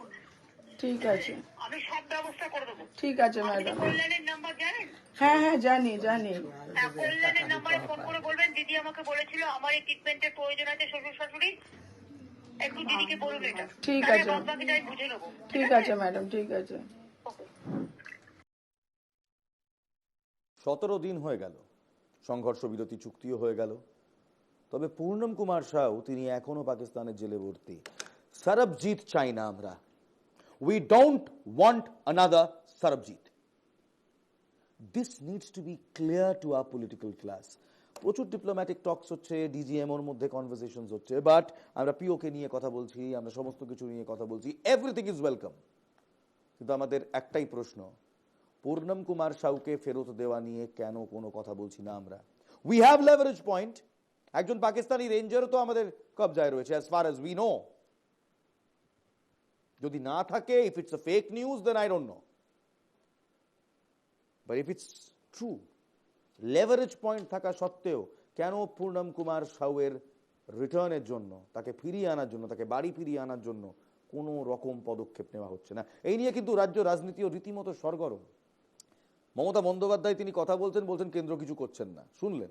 ঠিক আছে। আমি সব ব্যবস্থা করে দেবো। ঠিক আছে ম্যাডাম। কল্যাণের নাম্বার জানেন? হ্যাঁ জানি। কল্যাণের নাম্বারে ফোন করে বলবেন, দিদি আমাকে বলেছিল আমার এই ট্রিটমেন্টের প্রয়োজন আছে শ্বশুর শাশুড়ি, একটু দিদিকে বলুন এটা। ঠিক তাহলে আছে। বাদ বাকিটা আমি বুঝে নেবো। ঠিক আছে ম্যাডাম, ঠিক আছে। ওকে। 17 দিন হয়ে গেল, সংঘর্ষ বিরতি চুক্তিও হয়ে গেল, তবে পূর্ণম কুমার সাউ তিনি এখনো পাকিস্তানের জেলে ভর্তি। সরবজিৎ চাই না আমরা, we don't want another Sarabjit. This needs to be clear to our political class. প্রচুর ডিপ্লোম্যাটিক টকস হচ্ছে, ডিজিএমওর মধ্যে কনভারসেশনস হচ্ছে, বাট আমরা পিওকে নিয়ে কথা বলছি, আমরা সমস্ত কিছু নিয়ে কথা বলছি, এভরিথিং ইজ ওয়েলকাম। কিন্তু আমাদের একটাই প্রশ্ন, পূর্ণম কুমার সাউকে ফেরত দেওয়া নিয়ে কেন কোনো কথা বলছি না আমরা? উই হ্যাভ লেভারেজ পয়েন্ট, একজন পাকিস্তানি রেঞ্জারও তো আমাদের কবজায় রয়েছে, as far as we know. যদি না থাকে, if it's a fake news, then I don't know, but if it's true, leverage point থাকা সত্ত্বেও কেন পূর্ণম কুমার সাউয়ের রিটার্নের জন্য, তাকে ফিরিয়ে আনার জন্য, তাকে বাড়ি ফিরিয়ে আনার জন্য কোনো রকম পদক্ষেপ নেওয়া হচ্ছে না? এই নিয়ে কিন্তু রাজ্য রাজনীতিও রীতিমতো সরগরম। মমতা বন্দ্যোপাধ্যায় তিনি কথা বলছেন কেন্দ্র কিছু করছেন না, শুনলেন,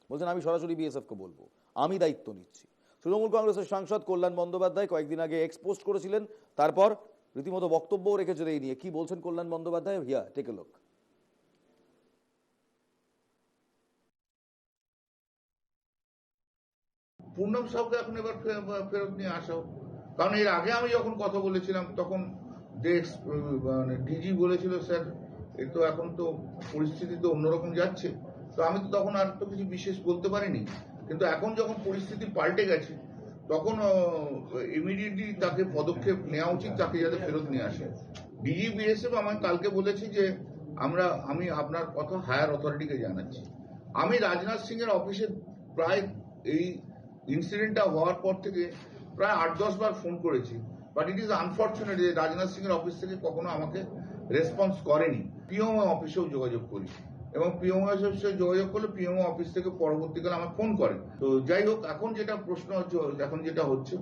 বলছেন আমি সরাসরি বিএসএফকে বলবো, আমি দায়িত্ব নিচ্ছি। তৃণমূল কংগ্রেসের সাংসদ কল্যাণ বন্দ্যোপাধ্যায় কয়েকদিন আগে এক্সপোস্ট করেছিলেন, তারপর রীতিমতো বক্তব্যও রেখেছেন এই নিয়ে। কি বলছেন কল্যাণ বন্দ্যোপাধ্যায়? হিয়া টেক এ লুক। পূর্ণম সাউকে এখন এবার ফেরত নিয়ে আসা হোক। কারণ এর আগে আমি যখন কথা বলেছিলাম তখন যে ডিজি বলেছিল, স্যার এ তো এখন তো পরিস্থিতি তো অন্যরকম যাচ্ছে, তো আমি তো তখন আর তো কিছু বিশেষ বলতে পারিনি। কিন্তু এখন যখন পরিস্থিতি পাল্টে গেছে, তখন ইমিডিয়েটলি তাকে পদক্ষেপ নেওয়া উচিত, তাকে যাতে ফেরত নিয়ে আসে। ডিজি বিএসএফ আমাকে কালকে বলেছি যে আমি আপনার কথা হায়ার অথরিটিকে জানাচ্ছি। আমি রাজনাথ সিং এর অফিসে প্রায় এই ইনসিডেন্টটা হওয়ার পর থেকে প্রায় 8-10 বার ফোন করেছি, বাট ইট ইজ আনফর্চুনেট যে রাজনাথ সিং এর অফিস থেকে কখনো আমাকে রেসপন্স করেনি। পিএমও অফিসেও যোগাযোগ করি, এবং পিএমও অফিসে যোগাযোগ করলে পিএমও অফিস থেকে পরবর্তীকালে আমাকে ফোন করে। তো যাই হোক, এখন যেটা প্রশ্ন হচ্ছে, এখন যেটা হচ্ছে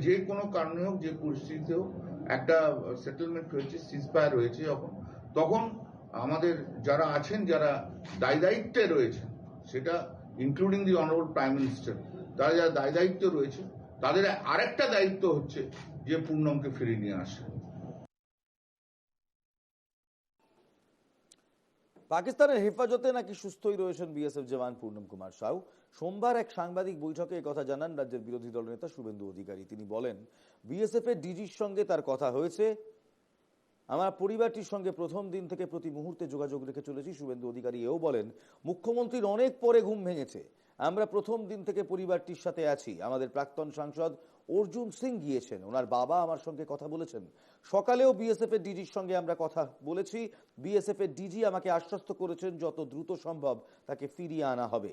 যে কোনো কারণে হোক, যে পরিস্থিতিতে হোক, একটা সেটেলমেন্ট হয়েছে, সিজফায়ার হয়েছে, তখন আমাদের যারা আছেন, যারা দায়িত্বে রয়েছেন, সেটা including the honourable prime minister, তারা যারা দায়িত্বে রয়েছে, তাদের আরেকটা দায়িত্ব হচ্ছে যে পূর্ণমকে ফিরিয়ে নিয়ে আসে। পাকিস্তানের হেফাজতে নাকি সুস্থই রয়েছেন বিএসএফ জওয়ান পূর্ণম কুমার সাউ। সোমবার এক সাংবাদিক বৈঠকে কথা জানান রাজ্যের বিরোধী দলনেতা শুভেন্দু অধিকারী। তিনি বলেন, বিএসএফ এর ডিজির সঙ্গে তার কথা হয়েছে, আমার পরিবারটির সঙ্গে প্রথম দিন থেকে প্রতি মুহূর্তে যোগাযোগ রেখে চলেছি। শুভেন্দু অধিকারী এও বলেন, মুখ্যমন্ত্রীর অনেক পরে ঘুম ভেঙেছে, আমরা প্রথম দিন থেকে পরিবারটির সাথে আছি। আমাদের প্রাক্তন সাংসদ অর্জুন সিং গিয়েছেন, ওনার বাবা আমার সঙ্গে কথা বলেছেন। সকালেও বিএসএফ এর ডিজির সঙ্গে আমরা কথা বলেছি। বিএসএফ এর ডিজি আমাকে আশ্বস্ত করেছেন যত দ্রুত সম্ভব তাকে ফিরিয়ে আনা হবে।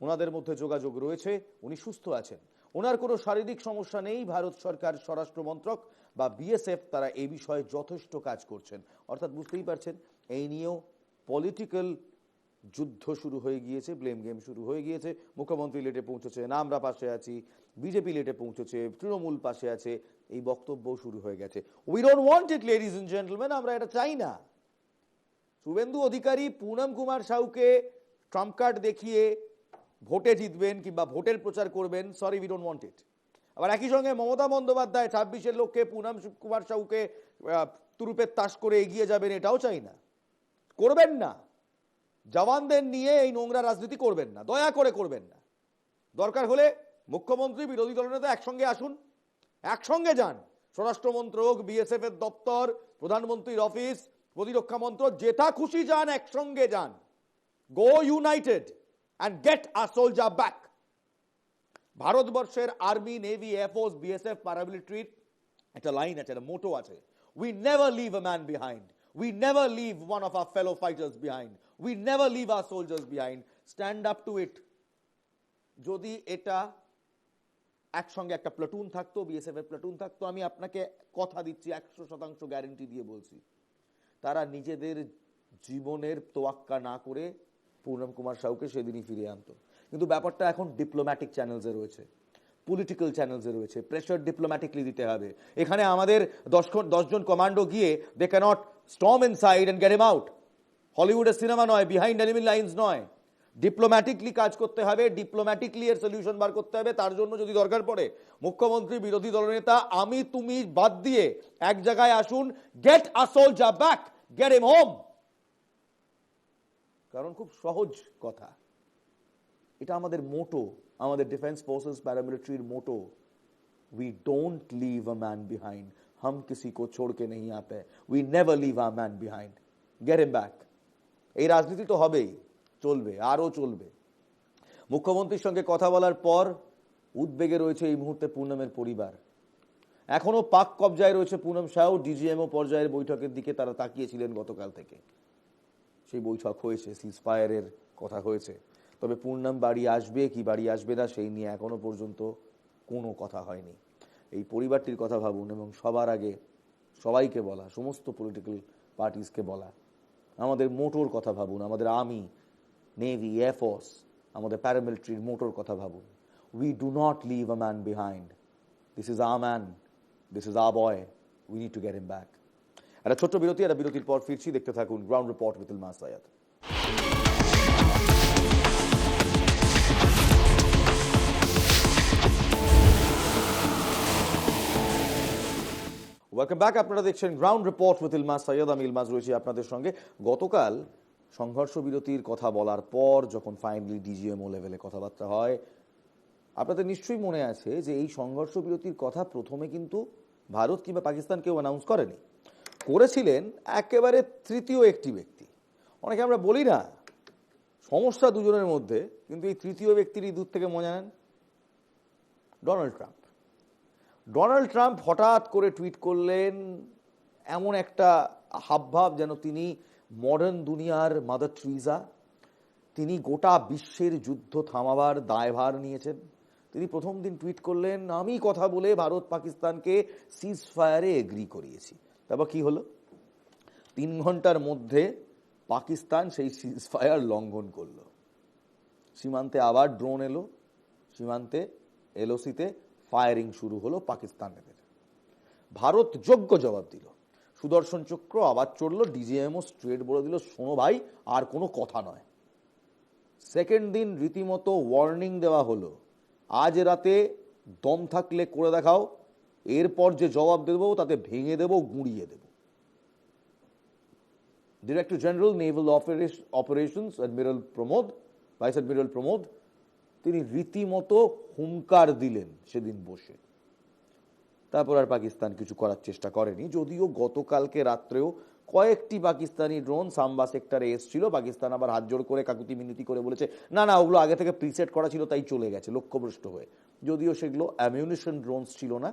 ওনাদের মধ্যে যোগাযোগ রয়েছে, উনি সুস্থ আছেন, ওনার কোনো শারীরিক সমস্যা নেই। ভারত সরকার, স্বরাষ্ট্র মন্ত্রক বা বিএসএফ তারা এই বিষয়ে যথেষ্ট কাজ করছেন। অর্থাৎ বুঝতেই পারছেন, এই নিয়েও পলিটিক্যাল যুদ্ধ শুরু হয়ে গিয়েছে, ব্লেম গেম শুরু হয়ে গিয়েছে। মুখ্যমন্ত্রী লেটে পৌঁছেছেন, আমরা পাশে আছি, বিজেপি লেটে পৌঁছেছে, তৃণমূল পাশে আছে, এই বক্তব্য শুরু হয়ে গেছে। We don't want it ladies and gentleman, আমরা এটা চাই না। শুভেন্দু অধিকারী পুনম কুমার সাউকে ট্রাম্প কার্ড দেখিয়ে ভোটে জিতবেন কিংবা ভোটের প্রচার করবেন, sorry we don't want it. আবার একই সঙ্গে মমতা বন্দ্যোপাধ্যায় 26-এর লক্ষ্যে পুনম কুমার সাউকে তুরুপের তাস করে এগিয়ে যাবেন, এটাও চাই না, করবেন না। জওয়ানদের নিয়ে এই নোংরা রাজনীতি করবেন না, দয়া করে করবেন না। দরকার হলে মুখ্যমন্ত্রী, বিরোধী দলনেতা একসঙ্গে আসুন, একসঙ্গে যান। স্বরাষ্ট্র মন্ত্রক, বিএসএফ এর দপ্তর, প্রধানমন্ত্রীর অফিস, প্রতিরক্ষা মন্ত্রক, যেটা খুশি যান, একসঙ্গে যান। Go united and get a soldier back. ভারতবর্ষের আর্মি, নেভি, এয়ারফোর্স, বিএসএফ, প্যারামিলিটারির একটা লাইন আছে, একটা মোটো আছে, we never leave a man behind, we never leave one of our fellow fighters behind, we never leave our soldiers behind. Stand up to it. যদি এটা একসঙ্গে একটা platoon থাকতো, বিএসএফ এর প্লাটুন থাকতো, আমি আপনাকে কথা দিচ্ছি, 100% গ্যারেন্টি দিয়ে বলছি, তারা নিজেদের জীবনের তোয়াক্কা না করে পূর্ণম কুমার সাউকে সেদিনই ফিরিয়ে আনতো। কিন্তু ব্যাপারটা এখন ডিপ্লোম্যাটিক চ্যানেলসে রয়েছে, পলিটিক্যাল চ্যানেলসে রয়েছে, প্রেশার ডিপ্লোম্যাটিকলি দিতে হবে। এখানে আমাদের 10 জন কমান্ডো গিয়ে they can't storm inside and get him out. হলিউডের সিনেমা নয়, বিহাইন্ড এনিমি লাইন্স নয়, ডিপ্লোম্যাটিকলি কাজ করতে হবে, ডিপ্লোম্যাটিকলি এর সলিউশন বার করতে হবে। তার জন্য যদি দরকার পড়ে মুখ্যমন্ত্রী, বিরোধী দলনেতা, আমি তুমি বাদ দিয়ে এক জায়গায় আসুন, get a soldier back, get him home. কারণ খুব সহজ কথা, এটা আমাদের মোটো, আমাদের ডিফেন্স ফোর্সেস, প্যারামিলিটারির motto, we don't leave a man behind, हम किसी को छोड़ के नहीं आते, we never leave our man behind, get him back। এই রাজনীতি তো হবেই, চলবে, আরো চলবে। মুখ্যমন্ত্রীর সঙ্গে কথা বলার পর উদ্বেগে রয়েছে এই মুহূর্তে পূর্ণমের পরিবার। এখনো পাক কবজায় রয়েছে পূনম সাউ। ডিজিএমও পর্যায়ের বৈঠকের দিকে তারা তাকিয়েছিলেন গতকাল থেকে। সেই বৈঠক হয়েছে, সিজফায়ারের কথা হয়েছে, তবে পূর্ণম বাড়ি আসবে কি বাড়ি আসবে না সেই নিয়ে এখনো পর্যন্ত কোনো কথা হয়নি। এই পরিবারটির কথা ভাবুন, এবং সবার আগে সবাইকে বলা, সমস্ত পলিটিক্যাল পার্টিসকে বলা, আমাদের মোটোর কথা ভাবুন, আমাদের আর্মি, নেভি, এয়ারফোর্স, আমাদের প্যারামিলিটারির মোটোর কথা ভাবুন। We do not leave a man behind, this is our man, this is our boy, we need to get him back. একটা ছোট্ট বিরতি, একটা বিরতির পর ফিরছি, দেখতে থাকুন ground report with Ilmas Saiyad. Welcome back. আপনারা দেখছেন ground report with Ilmas Saiyad, আমি ইলমাস রয়েছি আপনাদের সঙ্গে। গতকাল সংঘর্ষ বিরতির কথা বলার পর যখন ফাইনালি ডিজিএমও লেভেলে কথাবার্তা হয়, আপনাদের নিশ্চয়ই মনে আছে যে এই সংঘর্ষ বিরতির কথা প্রথমে কিন্তু ভারত কিংবা পাকিস্তান কেউ অ্যানাউন্স করেনি, করেছিলেন একেবারে তৃতীয় একটি ব্যক্তি। অনেকে আমরা বলি না সমস্যা দুজনের মধ্যে, কিন্তু এই তৃতীয় ব্যক্তিরই দূর থেকে মজা নেন ডোনাল্ড ট্রাম্প। ডোনাল্ড ট্রাম্প হঠাৎ করে টুইট করলেন, এমন একটা হাবভাব যেন তিনি মডার্ন দুনিয়ার মাদার ট্রিজা, তিনি গোটা বিশ্বের যুদ্ধ থামাবার দায়ভার নিয়েছেন। তিনি প্রথম দিন টুইট করলেন, আমি কথা বলে ভারত পাকিস্তানকে সিজ ফায়ারে এগ্রি করিয়েছি। তারপর কি হলো, 3 ঘন্টার মধ্যে পাকিস্তান সেই সিজ ফায়ার লঙ্ঘন করলো। সীমান্তে আবার ড্রোন এলো, সীমান্তে এলওসিতে ফায়ারিং শুরু হলো পাকিস্তানিদের। ভারত যোগ্য জবাব দিল। সুদর্শন চক্র আবার চড়লো, ডিজিএমও স্ট্রেট বলে দিল, শোনো ভাই আর কোনো কথা নয়। সেকেন্ড দিন রীতিমতো ওয়ার্নিং দেওয়া হলো, আজ রাতে দম থাকলে করে দেখাও, এরপর যে জবাব দেবো তাতে ভেঙে দেবো, গুঁড়িয়ে দেব। Director general naval operations admiral Pramod, vice admiral Pramod, তিনি রীতিমতো হুঙ্কার দিলেন সেদিন বসে। তারপর আর পাকিস্তান কিছু করার চেষ্টা করেনি, যদিও গতকালকে রাত্রেও কয়েকটি পাকিস্তানি ড্রোন সাম্বা সেক্টরে এসেছিল। পাকিস্তান আবার হাত জোড় করে কাকুতি মিনতি করে বলেছে না না ওগুলো আগে থেকে প্রিসেট করা ছিল তাই চলে গেছে লক্ষ্যভ্রষ্ট হয়ে, যদিও সেগুলো অ্যামিউনিশন ড্রোনস ছিল না,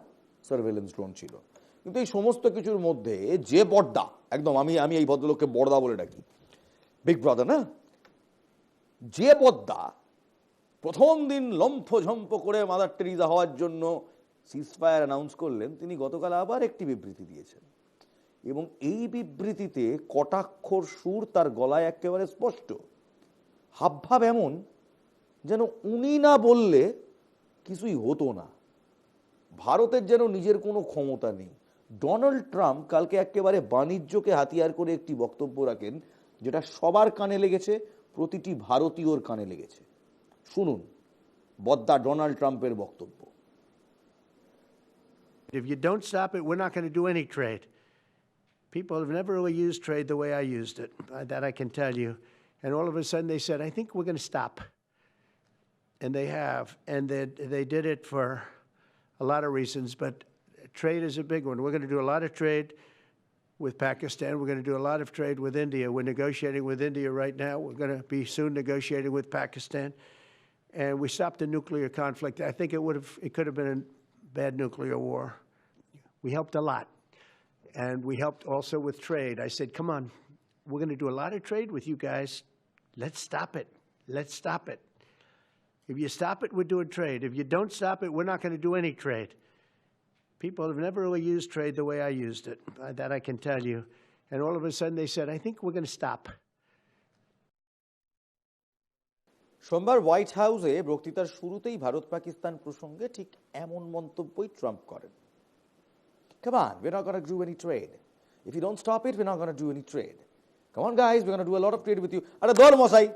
সার্ভেলেন্স ড্রোন ছিল। কিন্তু এই সমস্ত কিছুর মধ্যে যে বড়দা, একদম আমি এই ভদ্রলোককে বড়দা বলে ডাকি, বিগ ব্রাদার না, যে বড়দা প্রথম দিন লম্ফঝম্প করে মাদার টেরিজা হওয়ার জন্য সিজফায়ার অ্যানাউন্স করলেন, তিনি গতকাল আবার একটি বিবৃতি দিয়েছেন এবং এই বিবৃতিতে কটাক্ষর সুর তার গলায় একেবারে স্পষ্ট। হাবভাব এমন যেন উনি না বললে কিছুই হতো না। ভারতের যেন নিজের কোনো ক্ষমতা নেই। ডোনাল্ড ট্রাম্প কালকে একেবারে বাণিজ্যকে হাতিয়ার করে একটি বক্তব্য রাখেন যেটা সবার কানে লেগেছে, প্রতিটি ভারতীয়র কানে লেগেছে। শুনুন বদ্দা ডোনাল্ড ট্রাম্পের বক্তব্য। If you don't stop it, we're not going to do any trade. People have never really used trade the way I used it. That I can tell you. And all of a sudden they said, I think we're going to stop. And they have. And they did it for a lot of reasons, but trade is a big one. We're going to do a lot of trade with Pakistan. We're going to do a lot of trade with India. We're negotiating with India right now. We're going to be soon negotiating with Pakistan. And we stopped the nuclear conflict. I think it could have been a bad nuclear war. We helped a lot. And we helped also with trade. I said, come on, we're going to do a lot of trade with you guys. Let's stop it. Let's stop it. If you stop it, we're doing trade. If you don't stop it, we're not going to do any trade. People have never really used trade the way I used it. That I can tell you. And all of a sudden they said, I think we're going to stop. সোমবার white হাউসে বক্তৃতার শুরুতেই ভারত পাকিস্তান প্রসঙ্গে ঠিক এমন মন্তব্যই Trump করেন। Come on, we're not going to do any trade. If you don't stop it, we're not going to do any trade. Come on guys, we're going to do a lot of trade with you. আরে দল মশাই,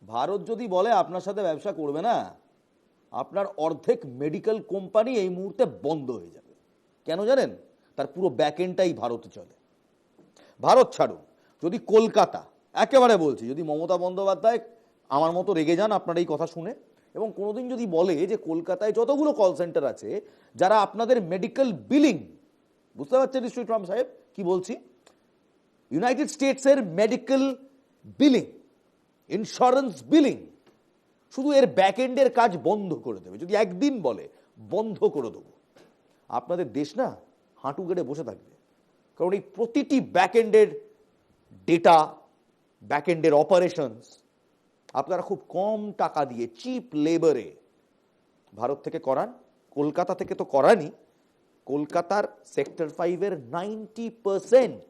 ভারত যদি বলে আপনার সাথে ব্যবসা করবে না, আপনার অর্ধেক মেডিকেল কোম্পানি এই মুহূর্তে বন্ধ হয়ে যাবে। কেন জানেন? তার পুরো ব্যাকএন্ডটাই ভারতে চলে। ভারত ছাড়ুন, যদি কলকাতা, একেবারে বলছি, যদি মমতা বন্দ্যোপাধ্যায় আমার মতো রেগে যান আপনার এই কথা শুনে এবং কোনোদিন যদি বলে যে কলকাতায় যতগুলো কল সেন্টার আছে যারা আপনাদের মেডিকেল বিলিং, বুঝতে পারছেন নিশ্চয়ই ট্রাম্প সাহেব কি বলছি, ইউনাইটেড স্টেটসের মেডিকেল বিলিং, ইন্স্যুরেন্স বিলিং, শুধু এর ব্যাকএন্ডের কাজ বন্ধ করে দেবে, যদি একদিন বলে বন্ধ করে দেবো, আপনাদের দেশ না হাঁটু গেড়ে বসে থাকবে। কারণ এই প্রতিটি ব্যাকএন্ডের ডেটা, ব্যাকএন্ডের অপারেশনস আপনারা খুব কম টাকা দিয়ে চিপ লেবারে ভারত থেকে করান। কলকাতা থেকে তো করানি, কলকাতার সেক্টর 5-এর 90%,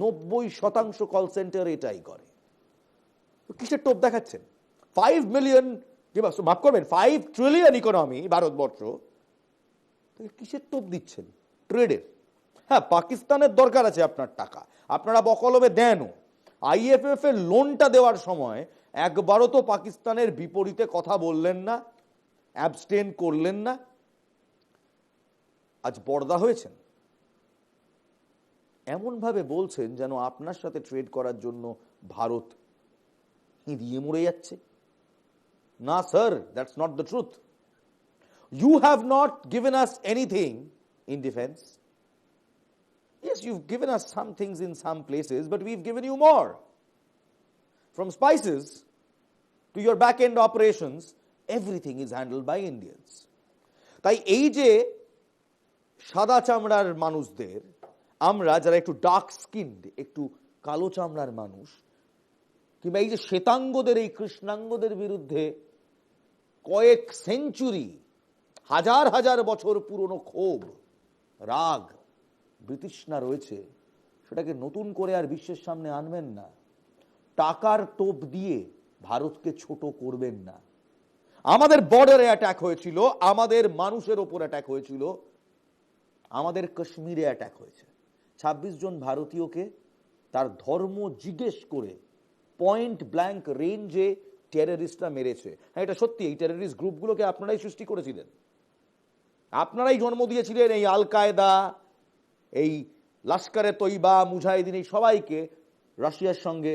90% কল সেন্টার এটাই করে। কিসের টোপ দেখাচ্ছেন? 5 মিলিয়ন, মাফ করবেন, 5 ট্রিলিয়ন ইকোনমি ভারতবর্ষ, কিসের টোপ দিচ্ছেন? ট্রেডের। হ্যাঁ, পাকিস্তানের দরকার আছে আপনার টাকা, আপনারা বকলমে দেনও। IMF এর লোনটা দেওয়ার সময় একবারও তো পাকিস্তানের বিপরীতে কথা বললেন না, অ্যাবস্টেন করলেন না। আজ বড়দা হয়েছেন, এমন ভাবে বলছেন যেন আপনার সাথে ট্রেড করার জন্য ভারত হিঁদিয়ে মরে যাচ্ছে। না sir, that's not the truth. You have not given us anything in defence. Yes, you've given us some things in some places, but we've given you more. From spices to your back-end operations, everything is handled by Indians. তাই এই যে সাদা চামড়ার মানুষদের, আমরা যারা একটু dark স্কিনড, একটু কালো চামড়ার মানুষ, কিংবা এই যে শ্বেতাঙ্গদের, এই কৃষ্ণাঙ্গদের বিরুদ্ধে কয়েক সেঞ্চুরি, হাজার হাজার বছর পুরনো ক্ষোভ, রাগ, বিতৃষ্ণা রয়েছে, সেটাকে নতুন করে আর বিশ্বের সামনে আনবেন না। টাকার টোপ দিয়ে ভারতকে ছোট করবেন না। আমাদের বর্ডারে অ্যাটাক হয়েছিল, আমাদের মানুষের ওপর অ্যাটাক হয়েছিল, আমাদের কাশ্মীরে অ্যাটাক হয়েছে, 26 জন ভারতীয়কে তার ধর্ম জিজ্ঞেস করে পয়েন্ট ব্ল্যাঙ্ক রেঞ্জে টেররিস্টরা মেরেছে। হ্যাঁ, এটা সত্যি, এই টেররিস্ট গ্রুপগুলোকে আপনারাই সৃষ্টি করেছিলেন, আপনারাই জন্ম দিয়েছিলেন এই আল কায়দা, এই লস্করে তৈবা, মুজাহিদিন, এই সবাইকে রাশিয়ার সঙ্গে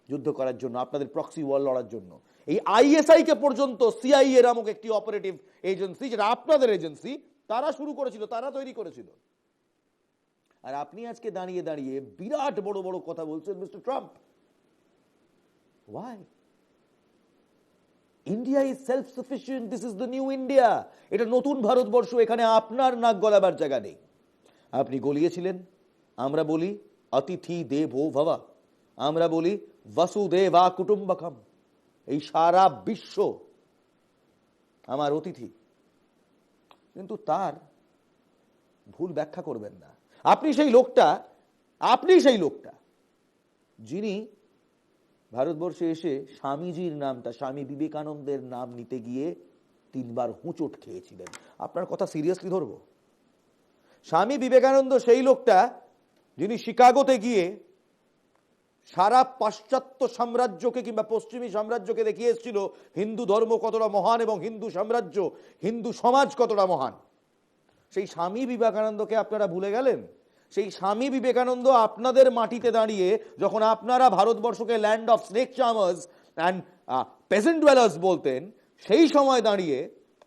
যুদ্ধ করার জন্য, আপনাদের প্রক্সি ওয়ার লড়ার জন্য। এই আইএসআই কে পর্যন্ত সিআইএ নামক একটি অপারেটিভ এজেন্সি, যেটা আপনাদের এজেন্সি, তারা শুরু করেছিল, তারা তৈরি করেছিল। আর আপনি আজকে দাঁড়িয়ে দাঁড়িয়ে বিরাট বড় বড় কথা বলছেন mister Trump. Why? India is self sufficient, this is the new India. এটা নতুন ভারতবর্ষ, এখানে আপনার নাক গলাবার জায়গা নেই। আপনি গলিয়েছিলেন, আমরা বলি অতিথি দেবো ভব, আমরা বলি বসুদেবা কুটুম্বকম। এই সারা বিশ্ব আমার অতিথি, কিন্তু তার ভুল ব্যাখ্যা করবেন না। আপনি সেই লোকটা যিনি ভারতবর্ষে এসে স্বামীজির নামটা, স্বামী বিবেকানন্দের নাম নিতে গিয়ে 3 বার হোঁচট খেয়েছিলেন। আপনার কথা সিরিয়াসলি ধরবো? স্বামী বিবেকানন্দ সেই লোকটা যিনি শিকাগোতে গিয়ে সারা পাশ্চাত্য সাম্রাজ্যকে কিংবা পশ্চিমী সাম্রাজ্যকে দেখিয়ে এসেছিল হিন্দু ধর্ম কতটা মহান এবং হিন্দু সাম্রাজ্য, হিন্দু সমাজ কতটা মহান। সেই স্বামী বিবেকানন্দকে আপনারা ভুলে গেলেন। সেই স্বামী বিবেকানন্দ আপনাদের মাটিতে দাঁড়িয়ে যখন আপনারা ভারতবর্ষকে land of snake charmers and peasant dwellers বলতেন, সেই সময় দাঁড়িয়ে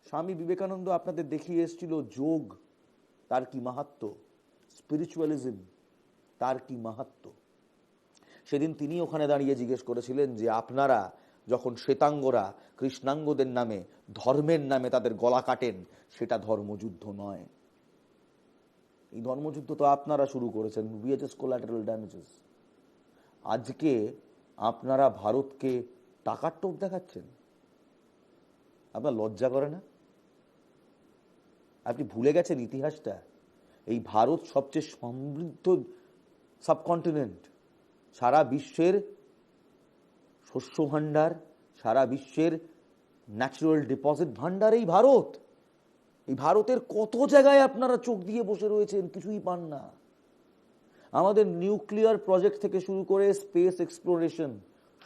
স্বামী বিবেকানন্দ আপনাদের দেখিয়ে এসেছিল যোগ তার কি মাহাত্ম্য, স্পিরিচুয়ালিজম তার কি মাহাত্ম্য। সেদিন তিনি ওখানে দাঁড়িয়ে জিজ্ঞেস করেছিলেন যে আপনারা যখন শ্বেতাঙ্গরা কৃষ্ণাঙ্গদের নামে, ধর্মের নামে তাদের গলা কাটেন, সেটা ধর্মযুদ্ধ নয়। এই ধর্মযুদ্ধ তো আপনারা শুরু করেছেন, we are just collateral damages। আজকে আপনারা ভারতকে টাকার টোপ দেখাচ্ছেন, আপনার লজ্জা করে না? আপনি ভুলে গেছেন ইতিহাসটা। এই ভারত সবচেয়ে সমৃদ্ধ সাবকন্টিনেন্ট, সারা বিশ্বের শস্য ভাণ্ডার, সারা বিশ্বের ন্যাচারাল ডিপোজিট ভাণ্ডার এই ভারত। এই ভারতের কত জায়গায় আপনারা চোখ দিয়ে বসে রয়েছেন, কিছুই পান না। আমাদের নিউক্লিয়ার প্রজেক্ট থেকে শুরু করে স্পেস এক্সপ্লোরেশন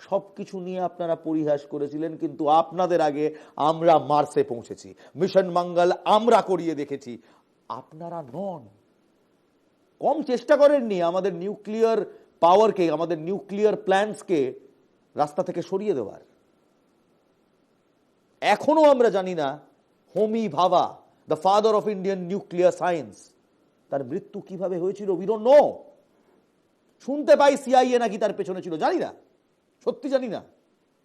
সবকিছু নিয়ে আপনারা পরিহাস করেছিলেন, কিন্তু আপনাদের আগে আমরা মার্সে পৌঁছেছি, মিশন মঙ্গল আমরা করিয়ে দেখেছি। আপনারা নন। কম চেষ্টা করেননি আমাদের নিউক্লিয়ার পাওয়ারকে, আমাদের নিউক্লিয়ার প্ল্যান্টসকে রাস্তা থেকে সরিয়ে দেওয়ার। এখনো আমরা জানি না হোমি ভাবা, the father of Indian nuclear science, তার মৃত্যু কিভাবে হয়েছিল, উই ডোন্ট নো। শুনতে পাই সিআইএ নাকি তার পেছনে ছিল, জানি না, সত্যি জানি না।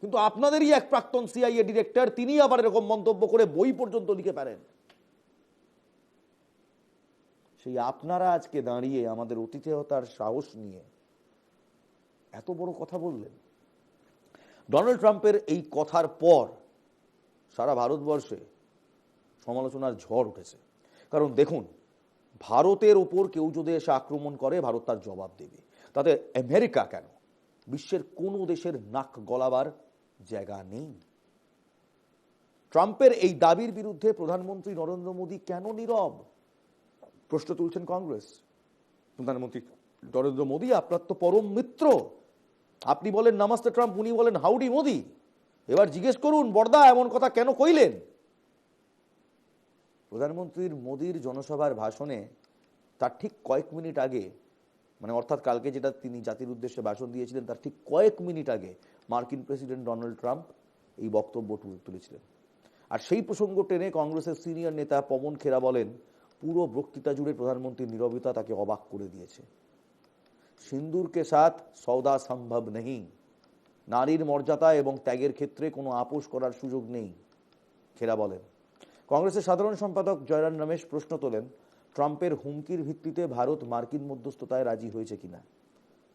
কিন্তু আপনাদেরই এক প্রাক্তন সিআইএ ডিরেক্টর, তিনি আবার এরকম মন্তব্য করে বই পর্যন্ত লিখে পারেন। সেই আপনারা আজকে দাঁড়িয়ে আমাদের অতিথেয়তার সাহস নিয়ে এত বড় কথা বললেন। ডোনাল্ড ট্রাম্পের এই কথার পর সারা ভারতবর্ষে সমালোচনার ঝড় উঠেছে। কারণ দেখুন, ভারতের ওপর কেউ যদি এসে আক্রমণ করে, ভারত তার জবাব দেবে। তাতে আমেরিকা কেন, বিশ্বের কোন দেশের নাক গলাবার জায়গা নেই। ট্রাম্পের এই দাবির বিরুদ্ধে প্রধানমন্ত্রী নরেন্দ্র মোদী কেন নীরব, প্রশ্ন তুলছেন কংগ্রেস। প্রধানমন্ত্রী নরেন্দ্র মোদী আপনার তো পরম মিত্র, আপনি বলেন নমস্তে ট্রাম্প, উনি বলেন হাউডি মোদি। এবার জিজ্ঞেস করুন, বড়দা এমন কথা কেন কইলেন? প্রধানমন্ত্রীর মোদির জনসভার ভাষণে তার ঠিক কয়েক মিনিট আগে, মানে অর্থাৎ কালকে যেটা তিনি জাতির উদ্দেশ্যে ভাষণ দিয়েছিলেন, তার ঠিক কয়েক মিনিট আগে মার্কিন প্রেসিডেন্ট ডোনাল্ড ট্রাম্প এই বক্তব্য তুলেছিলেন। আর সেই প্রসঙ্গ টেনে কংগ্রেসের সিনিয়র নেতা পবন খেরা বলেন, পুরো বক্তৃতা জুড়ে প্রধানমন্ত্রীর নীরবতা তাকে অবাক করে দিয়েছে। সিন্দুর কে সাথ সৌদা সম্ভব নেই, নারীর মর্যাদা এবং ত্যাগের ক্ষেত্রে কোনো আপোষ করার সুযোগ নেই, খেরা বলেন। কংগ্রেসের সাধারণ সম্পাদক জয়রাম রমেশ প্রশ্ন তোলেন, ট্রাম্পের হুমকির ভিত্তিতে ভারত মার্কিন মধ্যস্থতায় রাজি হয়েছে কিনা।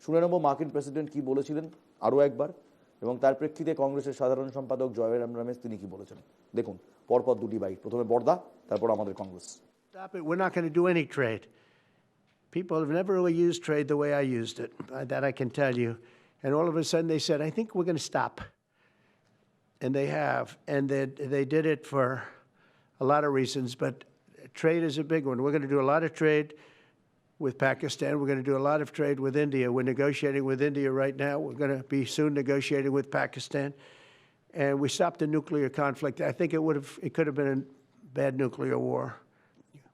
শুনে নেব মার্কিন প্রেসিডেন্ট কি বলেছিলেন আরো একবার, এবং তার প্রেক্ষিতে কংগ্রেসের সাধারণ সম্পাদক জয়রাম রমেশ তিনি কি বলেছেন। দেখুন পরপর দুটি বাইট, প্রথমে বর্দা, তারপর আমাদের Congress. Stop it. We're not going to do any trade. People have never really used trade the way I used it. That I can tell you. And all of a sudden they said, I think we're going to stop. And they have. And they did it for a lot of reasons, but trade is a big one. We're going to do a lot of trade with Pakistan. We're going to do a lot of trade with India. We're negotiating with India right now. We're going to be soon negotiating with Pakistan. And we stopped the nuclear conflict. I think it could have been a bad nuclear war.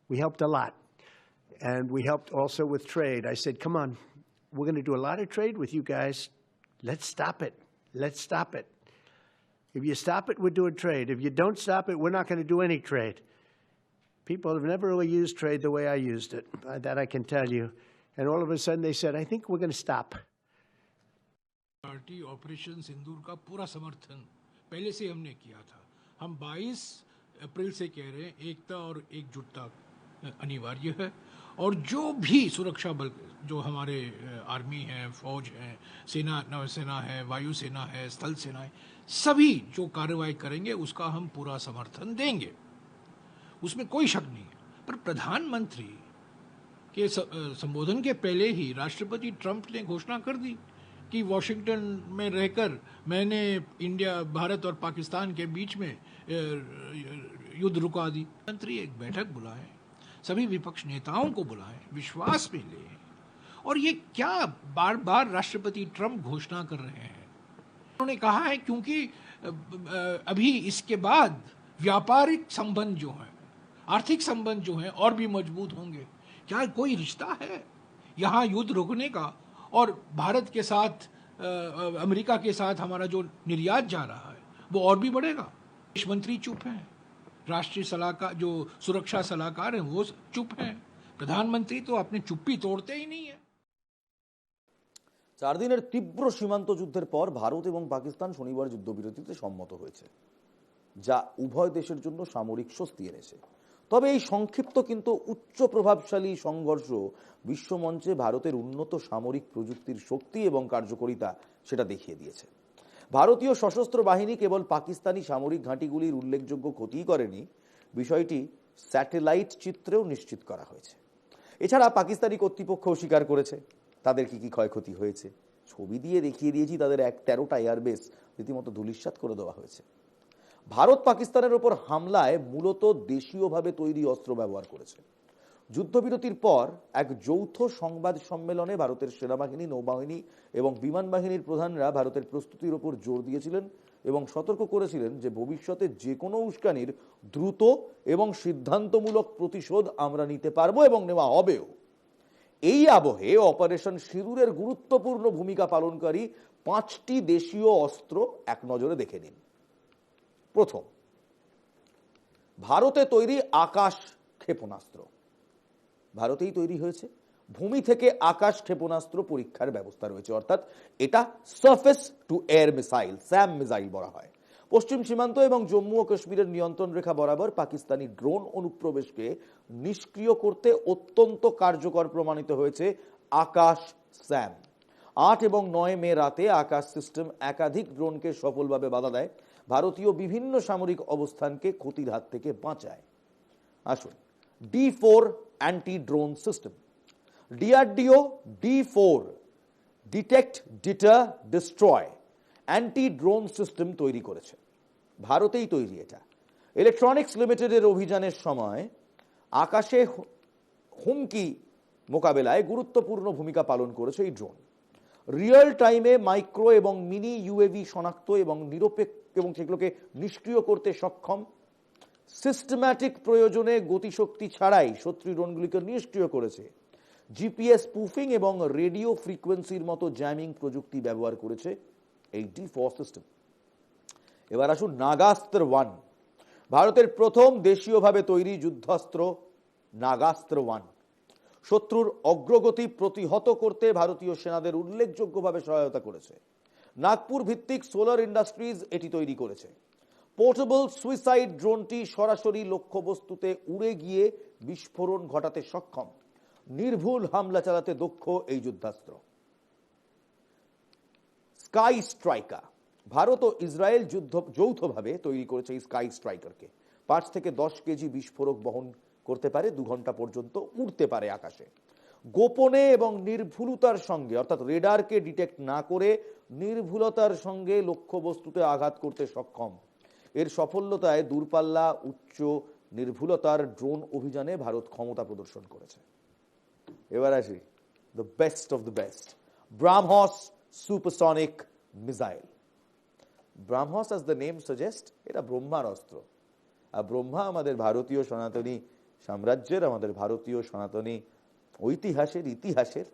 We helped a lot. And we helped also with trade. I said, come on, we're going to do a lot of trade with you guys. Let's stop it. Let's stop it. If you stop it, we're doing trade. If you don't stop it, we're not going to do any trade. People have never really used trade the way I used it. That I can tell you. And all of a sudden they said, I think we're going to stop. Party operation Sindoor का पूरा समर्थन पहले से हमने किया था। हम 22 अप्रैल से कह रहे हैं एकता और एकजुटता अनिवार्य है और जो भी सुरक्षा बल जो हमारे आर्मी है, फौज है, सेना, नौसेना है, वायुसेना है, स्थल सेना है, सभी जो कार्रवाई करेंगे उसका हम पूरा समर्थन देंगे, उसमें कोई शक नहीं है। पर प्रधानमंत्री के संबोधन के पहले ही राष्ट्रपति ट्रंप ने घोषणा कर दी कि वॉशिंगटन में रहकर मैंने इंडिया, भारत और पाकिस्तान के बीच में युद्ध रुका दी। मंत्री एक बैठक बुलाएं, सभी विपक्ष नेताओं को बुलाएं, विश्वास में लें। और ये क्या बार बार राष्ट्रपति ट्रंप घोषणा कर रहे हैं? उन्होंने कहा है क्योंकि अभी इसके बाद व्यापारिक संबंध जो हैं, आर्थिक संबंध जो हैं और भी मजबूत होंगे। क्या कोई रिश्ता है यहाँ युद्ध रोकने का और भारत के साथ, अमेरिका के साथ हमारा जो निर्यात जा रहा है वो और भी बढ़ेगा? विदेश मंत्री चुप हैं, राष्ट्रीय सलाहकार जो सुरक्षा सलाहकार हैं वो चुप हैं, प्रधानमंत्री तो अपनी चुप्पी तोड़ते ही नहीं है। 4 দিনের তীব্র সীমান্ত যুদ্ধের পর ভারত এবং পাকিস্তান শনিবার যুদ্ধবিরতিতে সম্মত হয়েছে, যা উভয় দেশের জন্য সামরিক স্বস্তি এনেছে। তবে এই সংক্ষিপ্ত কিন্তু উচ্চ প্রভাবশালী সংঘর্ষ বিশ্বমঞ্চে ভারতের উন্নত সামরিক প্রযুক্তির শক্তি এবং কার্যকারিতা সেটা দেখিয়ে দিয়েছে। ভারতীয় সশস্ত্র বাহিনী কেবল পাকিস্তানি সামরিক ঘাঁটিগুলির উল্লেখযোগ্য ক্ষতি করেনি, বিষয়টি স্যাটেলাইট চিত্রেও নিশ্চিত করা হয়েছে। এছাড়া পাকিস্তানি কর্তৃপক্ষও স্বীকার করেছে তাদের কি কি ক্ষয়ক্ষতি হয়েছে। ছবি দিয়ে দেখিয়ে দিয়েছি তাদের 13টা এয়ারবেস রীতিমতো ধূলিসাৎ করে দেওয়া হয়েছে। ভারত পাকিস্তানের ওপর হামলায় মূলত দেশীয়ভাবে তৈরি অস্ত্র ব্যবহার করেছে। যুদ্ধবিরতির পর এক যৌথ সংবাদ সম্মেলনে ভারতের সেনাবাহিনী, নৌবাহিনী এবং বিমান বাহিনীর প্রধানরা ভারতের প্রস্তুতির ওপর জোর দিয়েছিলেন এবং সতর্ক করেছিলেন যে ভবিষ্যতে যে কোনো উস্কানির দ্রুত এবং সিদ্ধান্তমূলক প্রতিশোধ আমরা নিতে পারবো এবং নেওয়া হবেও। এই আবহে অপারেশন সিঁদুরের গুরুত্বপূর্ণ ভূমিকা পালনকারী 5টি দেশীয় অস্ত্র এক নজরে দেখে নিন। প্রথম, ভারতে তৈরি আকাশ ক্ষেপণাস্ত্র। ভারতেই তৈরি হয়েছে, ভূমি থেকে আকাশ ক্ষেপণাস্ত্র পরীক্ষার ব্যবস্থা রয়েছে, অর্থাৎ এটা surface two air missile, Sam missile বলা হয়। পশ্চিম সীমান্ত এবং জম্মু ও কাশ্মীরের নিয়ন্ত্রণ রেখা বরাবর পাকিস্তানি ড্রোন অনুপ্রবেশকে নিষ্ক্রিয় করতে অত্যন্ত কার্যকর প্রমাণিত হয়েছে আকাশ স্যাম। 8 এবং 9 মে রাতে আকাশ সিস্টেম একাধিক ড্রোনকে সফলভাবে বাধা দেয়, ভারতীয় বিভিন্ন সামরিক অবস্থানকে ক্ষতির হাত থেকে বাঁচায়। আসুন, D4 anti drone system. DRDO D4 detect, deter, destroy anti drone system তৈরি করেছে। ভারতেই তৈরি এটা। ইলেকট্রনিক্স লিমিটেডের অভিযানের সময় আকাশে হুমকি মোকাবেলায় গুরুত্বপূর্ণ ভূমিকা পালন করেছে এই ড্রোন। রিয়েল টাইমে মাইক্রো এবং মিনি ইউএভি শনাক্ত এবং সেগুলোকে নিষ্ক্রিয় করতে সক্ষম। সিস্টেম্যাটিক প্রয়োজনে গতিশক্তি ছাড়াই শত্রু ড্রোনগুলিকে নিষ্ক্রিয় করেছে। জিপিএস স্পুফিং এবং রেডিও ফ্রিকোয়েন্সির মতো জ্যামিং প্রযুক্তি ব্যবহার করেছে এই D4 সিস্টেম। এবার আসুন নাগাস্ত্র 1, ভারতের প্রথম দেশীয়ভাবে তৈরি যুদ্ধাস্ত্র নাগাস্ত্র 1 শত্রুর অগ্রগতি প্রতিহত করতে ভারতীয় সেনাদের উল্লেখযোগ্যভাবে সহায়তা করেছে। নাগপুর ভিত্তিক সোলার ইন্ডাস্ট্রিজ এটি তৈরি করেছে। পোর্টেবল সুইসাইড ড্রোনটি সরাসরি লক্ষ্যবস্তুতে উড়ে গিয়ে বিস্ফোরণ ঘটাতে সক্ষম, নির্ভুল হামলা চালাতে দক্ষ এই যুদ্ধাস্ত্র। স্কাই স্ট্রাইকার, ভারত ও ইসরায়েল যৌথভাবে তৈরি করেছে এই স্কাই স্ট্রাইকারকে। 5 থেকে 10 কেজি বিস্ফোরক বহন করতে পারে, 2 ঘন্টা পর্যন্ত উড়তে পারে আকাশে। গোপনে এবং নির্ভুলতার সঙ্গে, অর্থাৎ রেডারকে ডিটেক্ট না করে নির্ভুলতার সঙ্গে লক্ষ্যবস্তুতে আঘাত করতে সক্ষম। এর সফলতায় দূরপাল্লা উচ্চ নির্ভুলতার ড্রোন অভিযানে ভারত ক্ষমতা প্রদর্শন করেছে। এবার আসি the best of the best, BrahMos supersonic missile. BrahMos, as the name suggest, এটা ব্রহ্মার অস্ত্র। আর ব্রহ্মা আমাদের ভারতীয় সনাতনী সাম্রাজ্যের, আমাদের ভারতীয় সনাতনী ইতিহাসের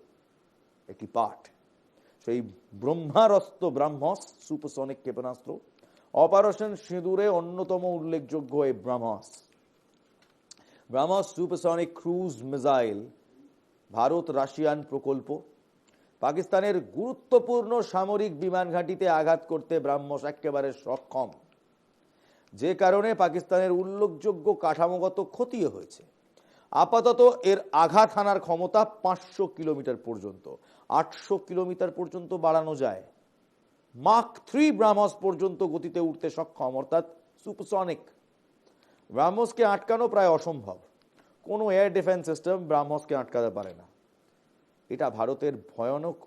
একটি পার্ট। সেই ব্রহ্মার অস্ত্র ব্রাহ্মস সুপারসনিক ক্ষেপণাস্ত্র, অপারেশন সিঁদুরে অন্যতম উল্লেখযোগ্য এই BrahMos supersonic cruise missile Bharat Russian প্রকল্প। পাকিস্তানের গুরুত্বপূর্ণ সামরিক বিমান ঘাঁটিতে আঘাত করতে ব্রাহ্মস একেবারে সক্ষম, যে কারণে পাকিস্তানের উল্লেখযোগ্য কাঠামোগত ক্ষতিও হয়েছে। আপাতত এর আঘাত হানার ক্ষমতা 500 কিলোমিটার পর্যন্ত, 800 কিলোমিটার পর্যন্ত বাড়ানো যায়। মাক 3 ব্রাহ্মস পর্যন্ত গতিতে উঠতে সক্ষম, অর্থাৎ সুপারসনিক। ব্রাহ্মসকে আটকানো প্রায় অসম্ভব, কোনো এয়ার ডিফেন্স সিস্টেম ব্রাহ্মসকে আটকাতে পারে না। এটা ভারতের ভয়ানক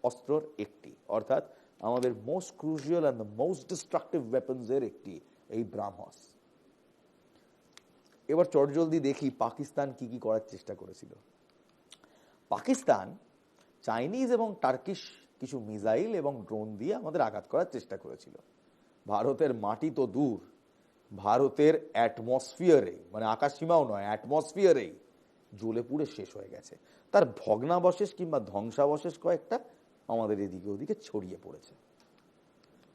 অস্ত্রর একটি, অর্থাৎ আমাদের most crucial and the most destructive weapons এর একটি এই ব্রাহ্মস। এবার চটজলদি দেখি পাকিস্তান কি কি করার চেষ্টা করেছিল। পাকিস্তান চাইনিজ এবং টার্কিশ কিছু মিসাইল এবং ড্রোন দিয়ে আমাদের আঘাত করার চেষ্টা করেছিল। ভারতের মাটি তো দূর, ভারতের অ্যাটমসফিয়ারে, মানে আকাশসীমাও নয়, অ্যাটমসফিয়ারেই জ্বলে পুড়ে শেষ হয়ে গেছে। তার ভগ্নাবশেষ কিংবা ধ্বংসাবশেষ কয়েকটা আমাদের এদিকে ওদিকে ছড়িয়ে পড়েছে।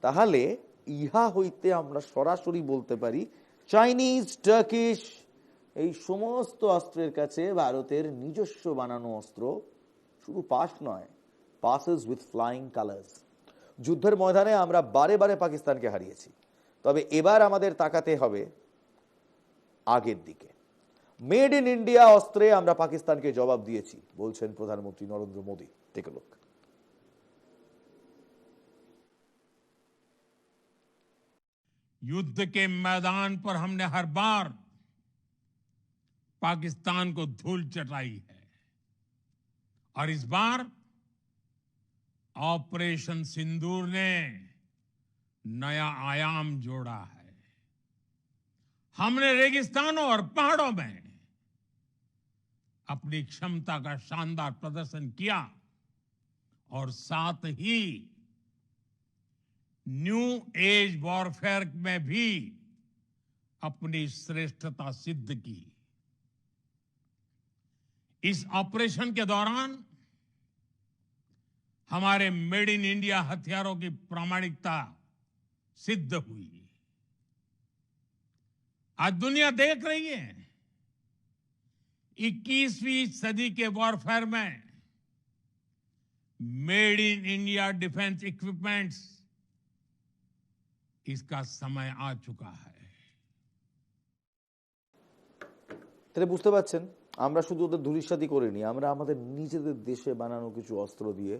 তাহলে ইহা হইতে আমরা সরাসরি বলতে পারি চাইনিজ, টার্কিশ এই সমস্ত অস্ত্রের কাছে ভারতের নিজস্ব বানানো অস্ত্র শুধু পাস নয়, পাসেস উইথ ফ্লাইং কালার্স। যুদ্ধের ময়দানে আমরা বারে বারে পাকিস্তানকে হারিয়েছি, তবে এবার আমাদের তাকাতে হবে আগের দিকে। মেড ইন ইন্ডিয়া অস্ত্রে আমরা পাকিস্তানকে জবাব দিয়েছি, বলছেন প্রধানমন্ত্রী Narendra Modi. Take a look. युद्ध के मैदान पर हमने हर बार पाकिस्तान को धूल चटाई है और इस बार ऑपरेशन सिंदूर ने नया आयाम जोड़ा है। हमने रेगिस्तानों और पहाड़ों में अपनी क्षमता का शानदार प्रदर्शन किया और साथ ही न्यू एज वॉरफेयर में भी अपनी श्रेष्ठता सिद्ध की। इस ऑपरेशन के दौरान हमारे मेड इन इंडिया हथियारों की प्रामाणिकता सिद्ध हुई। आज दुनिया देख रही है 21वीं सदी के वॉरफेयर में made in India defence equipments, इसका समय आ चुका है। তাহলে বুঝতে পারছেন, আমরা শুধু ওদের ধূলিসাৎই করিনি, আমরা আমাদের নিজেদের দেশে বানানো কিছু অস্ত্র দিয়ে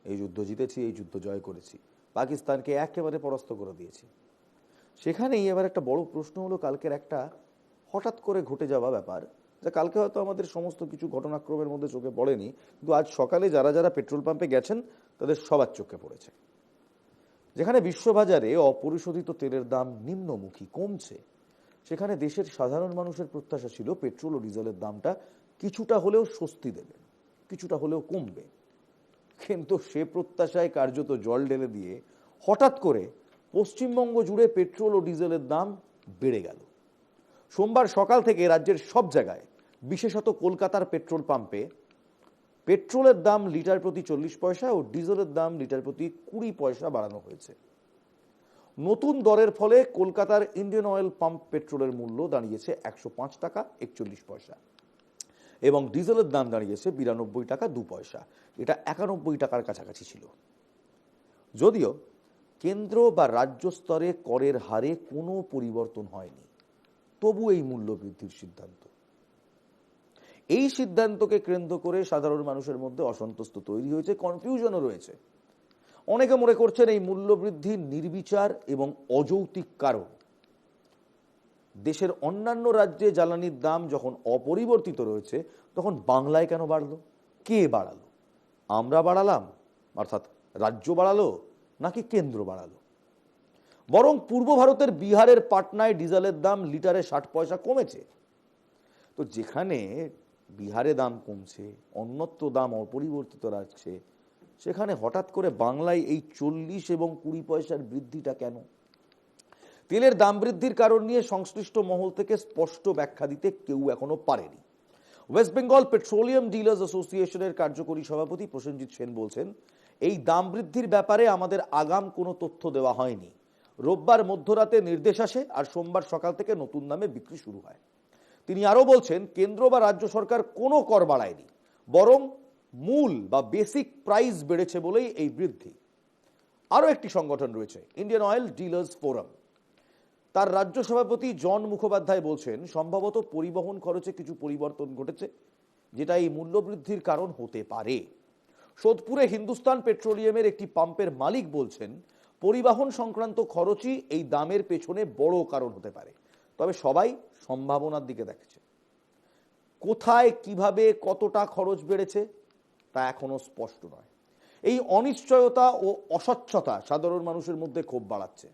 এই যুদ্ধ জিতেছি, এই যুদ্ধ জয় করেছি, পাকিস্তানকে একেবারে পরাস্ত করে দিয়েছি। সেখানেই এবার একটা বড় প্রশ্ন হলো কালকের একটা হঠাৎ করে ঘটে যাওয়া ব্যাপার, যা কালকে হয়তো আমাদের সমস্ত কিছু ঘটনাক্রমের মধ্যে চোখে পড়েনি, কিন্তু আজ সকালে যারা যারা পেট্রোল পাম্পে গেছেন তাদের সবার চোখে পড়েছে। যেখানে বিশ্ববাজারে অপরিশোধিত তেলের দাম নিম্নমুখী, কমছে, সেখানে দেশের সাধারণ মানুষের প্রত্যাশা ছিল পেট্রোল ও ডিজেলের দামটা কিছুটা হলেও স্বস্তি দেবে, কিছুটা হলেও কমবে। কিন্তু সে প্রত্যাশায় কার্যত জল ঢেলে দিয়ে হঠাৎ করে পশ্চিমবঙ্গ জুড়ে পেট্রোল ও ডিজেলের দাম বেড়ে গেল। সোমবার সকাল থেকে রাজ্যের সব জায়গায়, বিশেষত কলকাতার পেট্রোল পাম্পে পেট্রোলের দাম লিটার প্রতি 40 পয়সা ও ডিজেলের দাম লিটার প্রতি 20 পয়সা বাড়ানো হয়েছে। নতুন দরের ফলে কলকাতার ইন্ডিয়ান অয়েল পাম্প পেট্রোলের মূল্য দাঁড়িয়েছে 105 টাকা 41 পয়সা এবং ডিজেলের দাম দাঁড়িয়েছে 92 টাকা 2 পয়সা। এটা 91 টাকার কাছাকাছি ছিল। যদিও কেন্দ্র বা রাজ্য স্তরে করের হারে কোনো পরিবর্তন হয়নি, তবু এই মূল্য বৃদ্ধির সিদ্ধান্ত। এই সিদ্ধান্তকে কেন্দ্র করে সাধারণ মানুষের মধ্যে অসন্তোষ তৈরি হয়েছে, কনফিউশনও রয়েছে। অনেকে মনে করছেন এই মূল্য বৃদ্ধির নির্বিচার এবং অযৌক্তিক কারণ। দেশের অন্যান্য রাজ্যে জ্বালানির দাম যখন অপরিবর্তিত রয়েছে, তখন বাংলায় কেন বাড়লো? কে বাড়ালো? আমরা বাড়ালাম, অর্থাৎ রাজ্য বাড়ালো, নাকি কেন্দ্র বাড়ালো? বরং পূর্ব ভারতের বিহারের পাটনায় ডিজেলের দাম লিটারে 60 পয়সা কমেছে। তো যেখানে বিহারে দাম কমছে, অন্যত্র দাম অপরিবর্তিত রাখছে, সেখানে হঠাৎ করে বাংলায় এই 40 এবং 20 পয়সার বৃদ্ধিটা কেন? তেলের দাম বৃদ্ধির কারণ নিয়ে সংশ্লিষ্ট মহল থেকে স্পষ্ট ব্যাখ্যা দিতে কেউ এখনো পারেনি। ওয়েস্ট বেঙ্গল পেট্রোলিয়াম ডিলার্স অ্যাসোসিয়েশনের কার্যকরী সভাপতি প্রসেনজিৎ সেন বলছেন, এই দাম বৃদ্ধির ব্যাপারে আমাদের আগাম কোনো তথ্য দেওয়া হয়নি। রোববার মধ্যরাতে নির্দেশ আসে আর সোমবার সকাল থেকে নতুন দামে বিক্রি শুরু হয়। তিনি আরো বলছেন, কেন্দ্র বা রাজ্য সরকার কোনো কর বাড়ায়নি, বরং মূল বা বেসিক প্রাইস বেড়েছে বলেই এই বৃদ্ধি। আরো একটি সংগঠন রয়েছে, ইন্ডিয়ান অয়েল ডিলার্স ফোরাম। তার রাজ্য সভাপতি জন মুখোপাধ্যায় বলছেন, সম্ভবত পরিবহন খরচে কিছু পরিবর্তন ঘটেছে, যেটা এই মূল্যবৃদ্ধির কারণ হতে পারে। সোদপুরে হিন্দুস্তান পেট্রোলিয়ামের একটি পাম্পের মালিক বলছেন, পরিবহন সংক্রান্ত খরচই এই দামের পেছনে বড় কারণ হতে পারে। তবে সবাই সম্ভাবনার দিকে দেখছে। কোথায়, কিভাবে, কতটা খরচ বেড়েছে তা এখনো স্পষ্ট নয়। এই অনিশ্চয়তা ও অস্বচ্ছতা সাধারণ মানুষের মধ্যে ক্ষোভ বাড়াচ্ছে।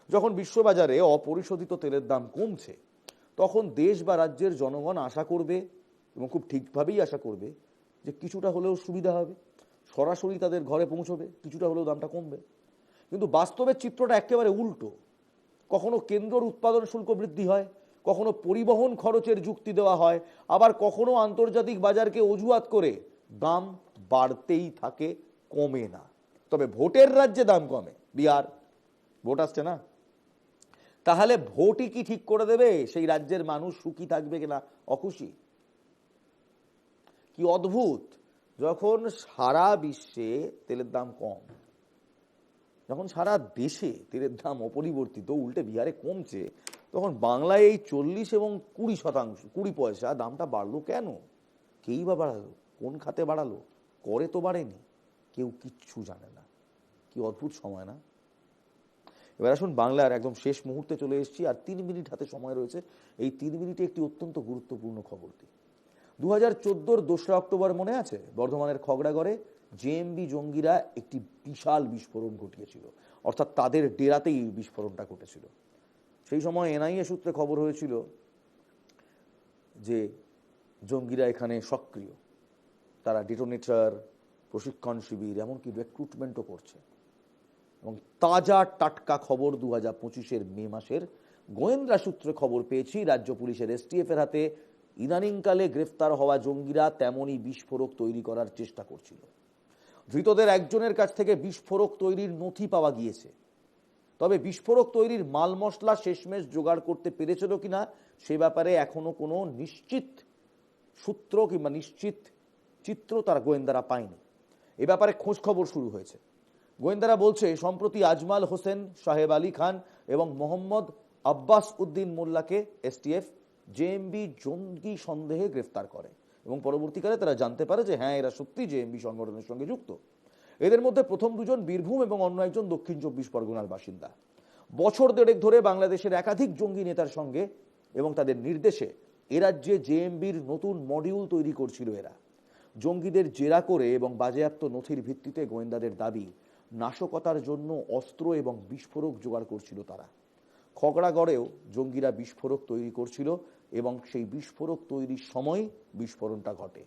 যখন বিশ্ববাজারে অপরিশোধিত তেলের দাম কমছে, তখন দেশ বা রাজ্যের জনগণ আশা করবে, এবং খুব ঠিকভাবেই আশা করবে, যে কিছুটা হলেও সুবিধা হবে, সরাসরি তাদের ঘরে পৌঁছবে, কিছুটা হলেও দামটা কমবে। কিন্তু বাস্তবের চিত্রটা একেবারে উল্টো। কখনো কেন্দ্রের উৎপাদন শুল্ক বৃদ্ধি হয়, কখনো পরিবহন খরচের যুক্তি দেওয়া হয়, আবার কখনো আন্তর্জাতিক বাজারকে অজুহাত করে দাম বাড়তেই থাকে, কমে না। তবে ভোটের রাজ্যে দাম কমে, বিহার ভোট আসছে না, তাহলে ভোটই কি ঠিক করে দেবে সেই রাজ্যের মানুষ সুখী থাকবে কিনা অখুশি? কি অদ্ভুত, যখন সারা বিশ্বে তেলের দাম কম, যখন সারা দেশে তেলের দাম অপরিবর্তিত, উল্টে বিহারে কমছে, তখন বাংলায় এই 40 এবং 20 পয়সা দামটা বাড়লো কেন? কেই বা বাড়ালো? কোন খাতে বাড়ালো? করে তো বাড়েনি, কেউ কিচ্ছু জানে না। কি অদ্ভুত সময় না? এবার আসুন বাংলার একদম শেষ মুহূর্তে চলে এসেছি, আর 3 মিনিট হাতে সময় রয়েছে। এই 3 মিনিটে একটি অত্যন্ত গুরুত্বপূর্ণ খবর দিই। 2014-র 2রা অক্টোবর মনে আছে? বর্ধমানের খগড়াগড়ে জেএমবি জঙ্গিরা একটি বিশাল বিস্ফোরণ ঘটিয়েছিল, অর্থাৎ তাদের ডেরাতেই বিস্ফোরণটা ঘটেছিল। সেই সময় এনআইএ সূত্রে খবর হয়েছিল যে জঙ্গিরা এখানে সক্রিয়, তারা ডিটোনেটর, প্রশিক্ষণ শিবির, এমনকি রিক্রুটমেন্টও করছে। এবং তাজা টাটকা খবর 2025-এর মে মাসের গোয়েন্দা সূত্রে খবর পেয়েছি, রাজ্য পুলিশের এসটিএফ এর হাতে ইদানিংকালে গ্রেফতার হওয়া জঙ্গিরা তেমনই বিস্ফোরক তৈরি করার চেষ্টা করছিল। ধৃতদের একজনের কাছ থেকে বিস্ফোরক তৈরির নথি পাওয়া গিয়েছে। তবে বিস্ফোরক তৈরির মাল মশলা শেষমেশ জোগাড় করতে পেরেছিল কিনা সে ব্যাপারে এখনো কোনো নিশ্চিত সূত্র কিংবা নিশ্চিত চিত্র তার গোয়েন্দারা পায়নি। এ ব্যাপারে খোঁজ খবর শুরু হয়েছে। গোয়েন্দারা বলছে, সম্প্রতি আজমাল হোসেন, সাহেব আলী খান এবং মোহাম্মদ আব্বাস উদ্দিন মোল্লাকে এসটিএফ জেএমবি জঙ্গি সন্দেহে গ্রেফতার করে, এবং পরবর্তীকালে তারা জানতে পারে যে হ্যাঁ, এরা সত্যি জেএমবি সংগঠনের সঙ্গে যুক্ত। এদের মধ্যে প্রথম দুজন বীরভূম এবং অন্য একজন দক্ষিণ 24 পরগনার বাসিন্দা। বছর দেড়েক ধরে বাংলাদেশের একাধিক জঙ্গি নেতার সঙ্গে এবং তাদের নির্দেশে এ রাজ্যে জেএমবির নতুন মডিউল তৈরি করছিল এরা। জঙ্গিদের জেরা করে এবং বাজেয়াপ্ত নথির ভিত্তিতে গোয়েন্দাদের দাবি, নাশকতার জন্য অস্ত্র এবং বিস্ফোরক জোগাড় করছিল তারা। খগড়াগড়েও জঙ্গিরা বিস্ফোরক তৈরি করছিল এবং সেই বিস্ফোরক তৈরির সময় বিস্ফোরণটা ঘটে।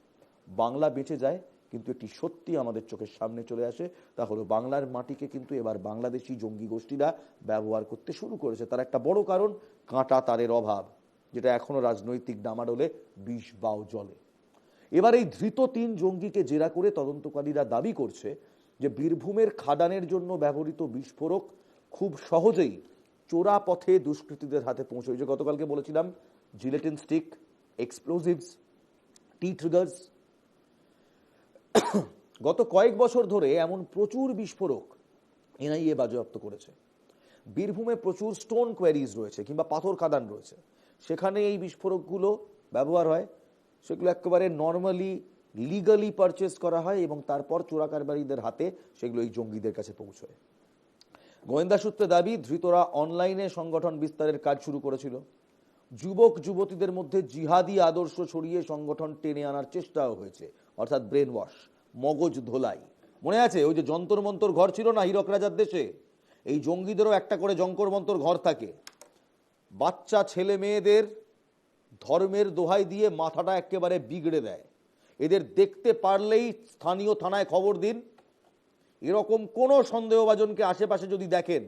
বাংলা বেঁচে যায়, কিন্তু একটি সত্যি আমাদের চোখের সামনে চলে আসে, তা হলো বাংলার মাটিকে কিন্তু এবার বাংলাদেশি জঙ্গি গোষ্ঠীরা ব্যবহার করতে শুরু করেছে। তার একটা বড় কারণ কাঁটা তারের অভাব, যেটা এখনো রাজনৈতিক ডামাডোলে বিষ বাও জলে। এবার এই ধৃত 3 জঙ্গিকে জেরা করে তদন্তকারীরা দাবি করছে যে বীরভূমের খাদানের জন্য ব্যবহৃত বিস্ফোরক খুব সহজেই চোরা পথে দুষ্কৃতীদের হাতে পৌঁছে। যে গতকালকে বলেছিলাম, জিলেটিন স্টিক, এক্সপ্লোজিভস, টি ট্রিগার্স। গত কয়েক বছর ধরে এমন প্রচুর বিস্ফোরক এনআইএ বাজেয়াপ্ত করেছে। বীরভূমে প্রচুর স্টোন কোয়ারিজ রয়েছে কিংবা পাথর খাদান রয়েছে, সেখানে এই বিস্ফোরকগুলো ব্যবহার হয়। সেগুলো একেবারে নর্মালি লিগালি পারচেস করা হয় এবং তারপর চোরাকারবারীদের হাতে সেগুলো এই জঙ্গিদের কাছে পৌঁছয়। গোয়েন্দা সূত্রে দাবি, ধৃতরা অনলাইনে সংগঠন বিস্তারের কাজ শুরু করেছিল। যুবক যুবতীদের মধ্যে জিহাদি আদর্শ ছড়িয়ে সংগঠন টেনে আনার চেষ্টাও হয়েছে, অর্থাৎ ব্রেন ওয়াশ, মগজ ধোলাই। মনে আছে ওই যে যন্তর মন্তর ঘর ছিল না হীরক রাজার দেশে? এই জঙ্গিদেরও একটা করে যন্তর মন্তর ঘর থাকে। বাচ্চা ছেলে মেয়েদের ধর্মের দোহাই দিয়ে মাথাটা একেবারে বিগড়ে দেয়। এদের দেখতে পারলেই স্থানীয় থানায় খবর দিন। এরকম কোনো সন্দেহভাজনকে আশেপাশে যদি দেখেন,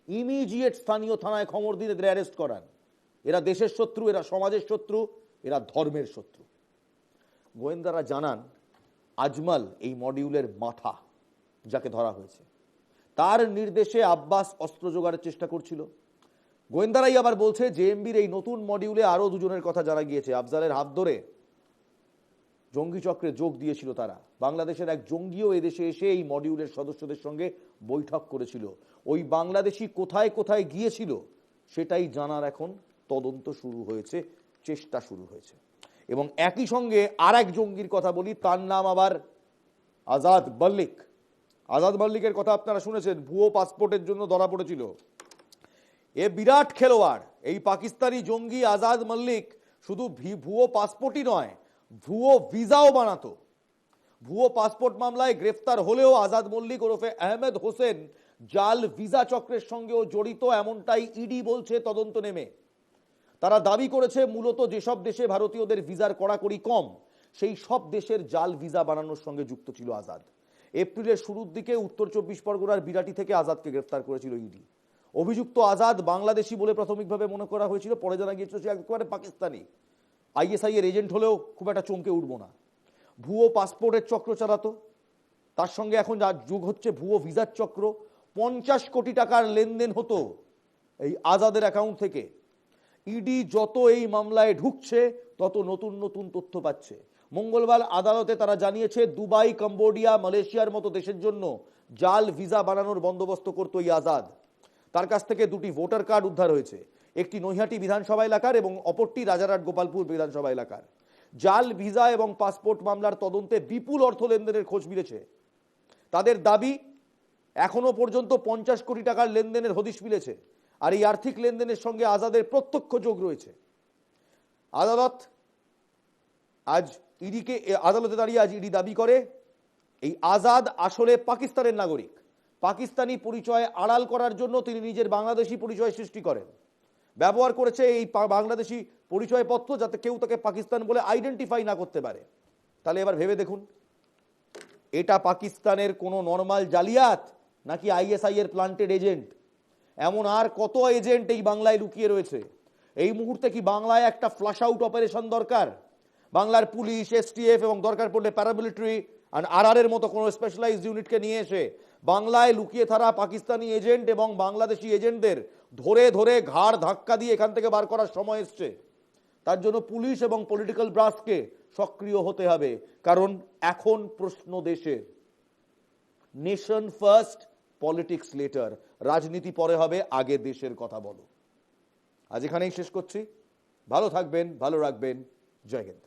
ইমিডিয়েট স্থানীয় থানায় খবর দিন, এদের অ্যারেস্ট করান। এরা দেশের শত্রু, এরা সমাজের শত্রু, এরা ধর্মের শত্রু। গোয়েন্দারা জানান আজমল এই মডিউলের মাথা, যাকে ধরা হয়েছে। তার নির্দেশে আব্বাস অস্ত্র জোগাড়ের চেষ্টা করছিল। গোয়েন্দারাই আবার বলছে জেএমবির এই নতুন মডিউলে আরো দুজনের কথা জানা গিয়েছে। আফজালের হাত ধরে জঙ্গি চক্রে যোগ দিয়েছিল তারা। বাংলাদেশের এক জঙ্গিও এদেশে এসে এই মডিউলের সদস্যদের সঙ্গে বৈঠক করেছিল। ওই বাংলাদেশি কোথায় কোথায় গিয়েছিল সেটাই জানার এখন তদন্ত শুরু হয়েছে, চেষ্টা শুরু হয়েছে। এবং একই সঙ্গে আর এক জঙ্গির কথা বলি, তার নাম আবার আজাদ মল্লিক। আজাদ মল্লিকের কথা আপনারা শুনেছেন, ভুয়ো পাসপোর্টের জন্য ধরা পড়েছিল। এ বিরাট খেলোয়াড়। এই পাকিস্তানি জঙ্গি আজাদ মল্লিক শুধু ভুয়ো পাসপোর্টই নয়, ভুয়ো ভিসাও বানাতো। ভুয়ো পাসপোর্ট মামলায় গ্রেফতার হলেও আজাদ মল্লিক ওরফে আহমেদ হোসেন জাল ভিসা চক্রের সঙ্গেও জড়িত, এমনটাই ইডি বলছে তদন্ত নেমে। তারা দাবি করেছে মূলত যেসব দেশে ভারতীয়দের ভিসার কড়াকড়ি কম, সেই সব দেশের জাল ভিসা বানানোর সঙ্গে যুক্ত ছিল আজাদ। এপ্রিলের শুরুর দিকে উত্তর 24 পরগনার বিরাটি থেকে আজাদকে গ্রেফতার করেছিল ইডি। অভিযুক্ত আজাদ বাংলাদেশি বলে প্রাথমিকভাবে মনে করা হয়েছিল, পরে জানা গিয়েছিল সে একেবারে পাকিস্তানি। আইএসআই এর এজেন্ট হলেও খুব একটা চমকে উঠব না। ভুয়ো পাসপোর্টের চক্র চালাতো, তার সঙ্গে এখন যা যুগ হচ্ছে ভুয়ো ভিসার চক্র। 50 কোটি টাকার লেনদেন হতো এই আজাদের অ্যাকাউন্ট থেকে। ইডি যত এই মামলায় ঢুকছে তত নতুন নতুন তথ্য পাচ্ছে। মঙ্গলবার আদালতে তারা জানিয়েছে দুবাই, কম্বোডিয়া, মালয়েশিয়ার মতো দেশের জন্য জাল ভিসা বানানোর বন্দোবস্ত করত এই আজাদ। তার কাছ থেকে দুটি ভোটার কার্ড উদ্ধার হয়েছে, একটি নৈহাটি বিধানসভা এলাকার এবং অপরটি রাজারহাট গোপালপুর বিধানসভা এলাকার। জাল ভিসা এবং পাসপোর্ট মামলার তদন্তে বিপুল অর্থ লেনদেনের খোঁজ মিলেছে। তাদের দাবি এখনো পর্যন্ত 50 কোটি টাকার লেনদেনের হদিশ মিলেছে। আর এই আর্থিক লেনদেনের সঙ্গে আজাদের প্রত্যক্ষ যোগ রয়েছে। আদালত আজ ইডিকে আদালতে দাঁড়িয়ে আজ ইডি দাবি করে এই আজাদ আসলে পাকিস্তানের নাগরিক। পাকিস্তানি পরিচয় আড়াল করার জন্য তিনি নিজের বাংলাদেশি পরিচয় সৃষ্টি করেন, ব্যবহার করেছে এই বাংলাদেশি পরিচয়পত্র যাতে কেউ তাকে পাকিস্তান বলে আইডেন্টিফাই না করতে পারে। তাহলে এবার ভেবে দেখুন, এটা পাকিস্তানের কোনো নর্মাল জালিয়াত নাকি আইএসআই এর প্লান্টেড এজেন্ট? এমন আর কত এজেন্ট এই বাংলায় লুকিয়ে রয়েছে? এই মুহূর্তে কি বাংলায় একটা ফ্লাশ আউট অপারেশন দরকার? বাংলার পুলিশ, এসটিএফ এবং দরকার পড়লে প্যারামিলিটারি আর আরআর এর মতো কোনো স্পেশালাইজড ইউনিটকে নিয়ে এসে বাংলায় লুকিয়ে থাকা পাকিস্তানি এজেন্ট এবং বাংলাদেশি এজেন্টদের ধরে ধরে ঘাড় ধাক্কা দিয়ে এখান থেকে বার করার সময় এসছে। তার জন্য পুলিশ এবং পলিটিক্যাল ব্রাসকে সক্রিয় হতে হবে, কারণ এখন প্রশ্ন দেশের। Nation first, politics letter. রাজনীতি পরে হবে, আগে দেশের কথা বলো। আজ এখানেই শেষ করছি। ভালো থাকবেন, ভালো রাখবেন। জয় হিন্দ।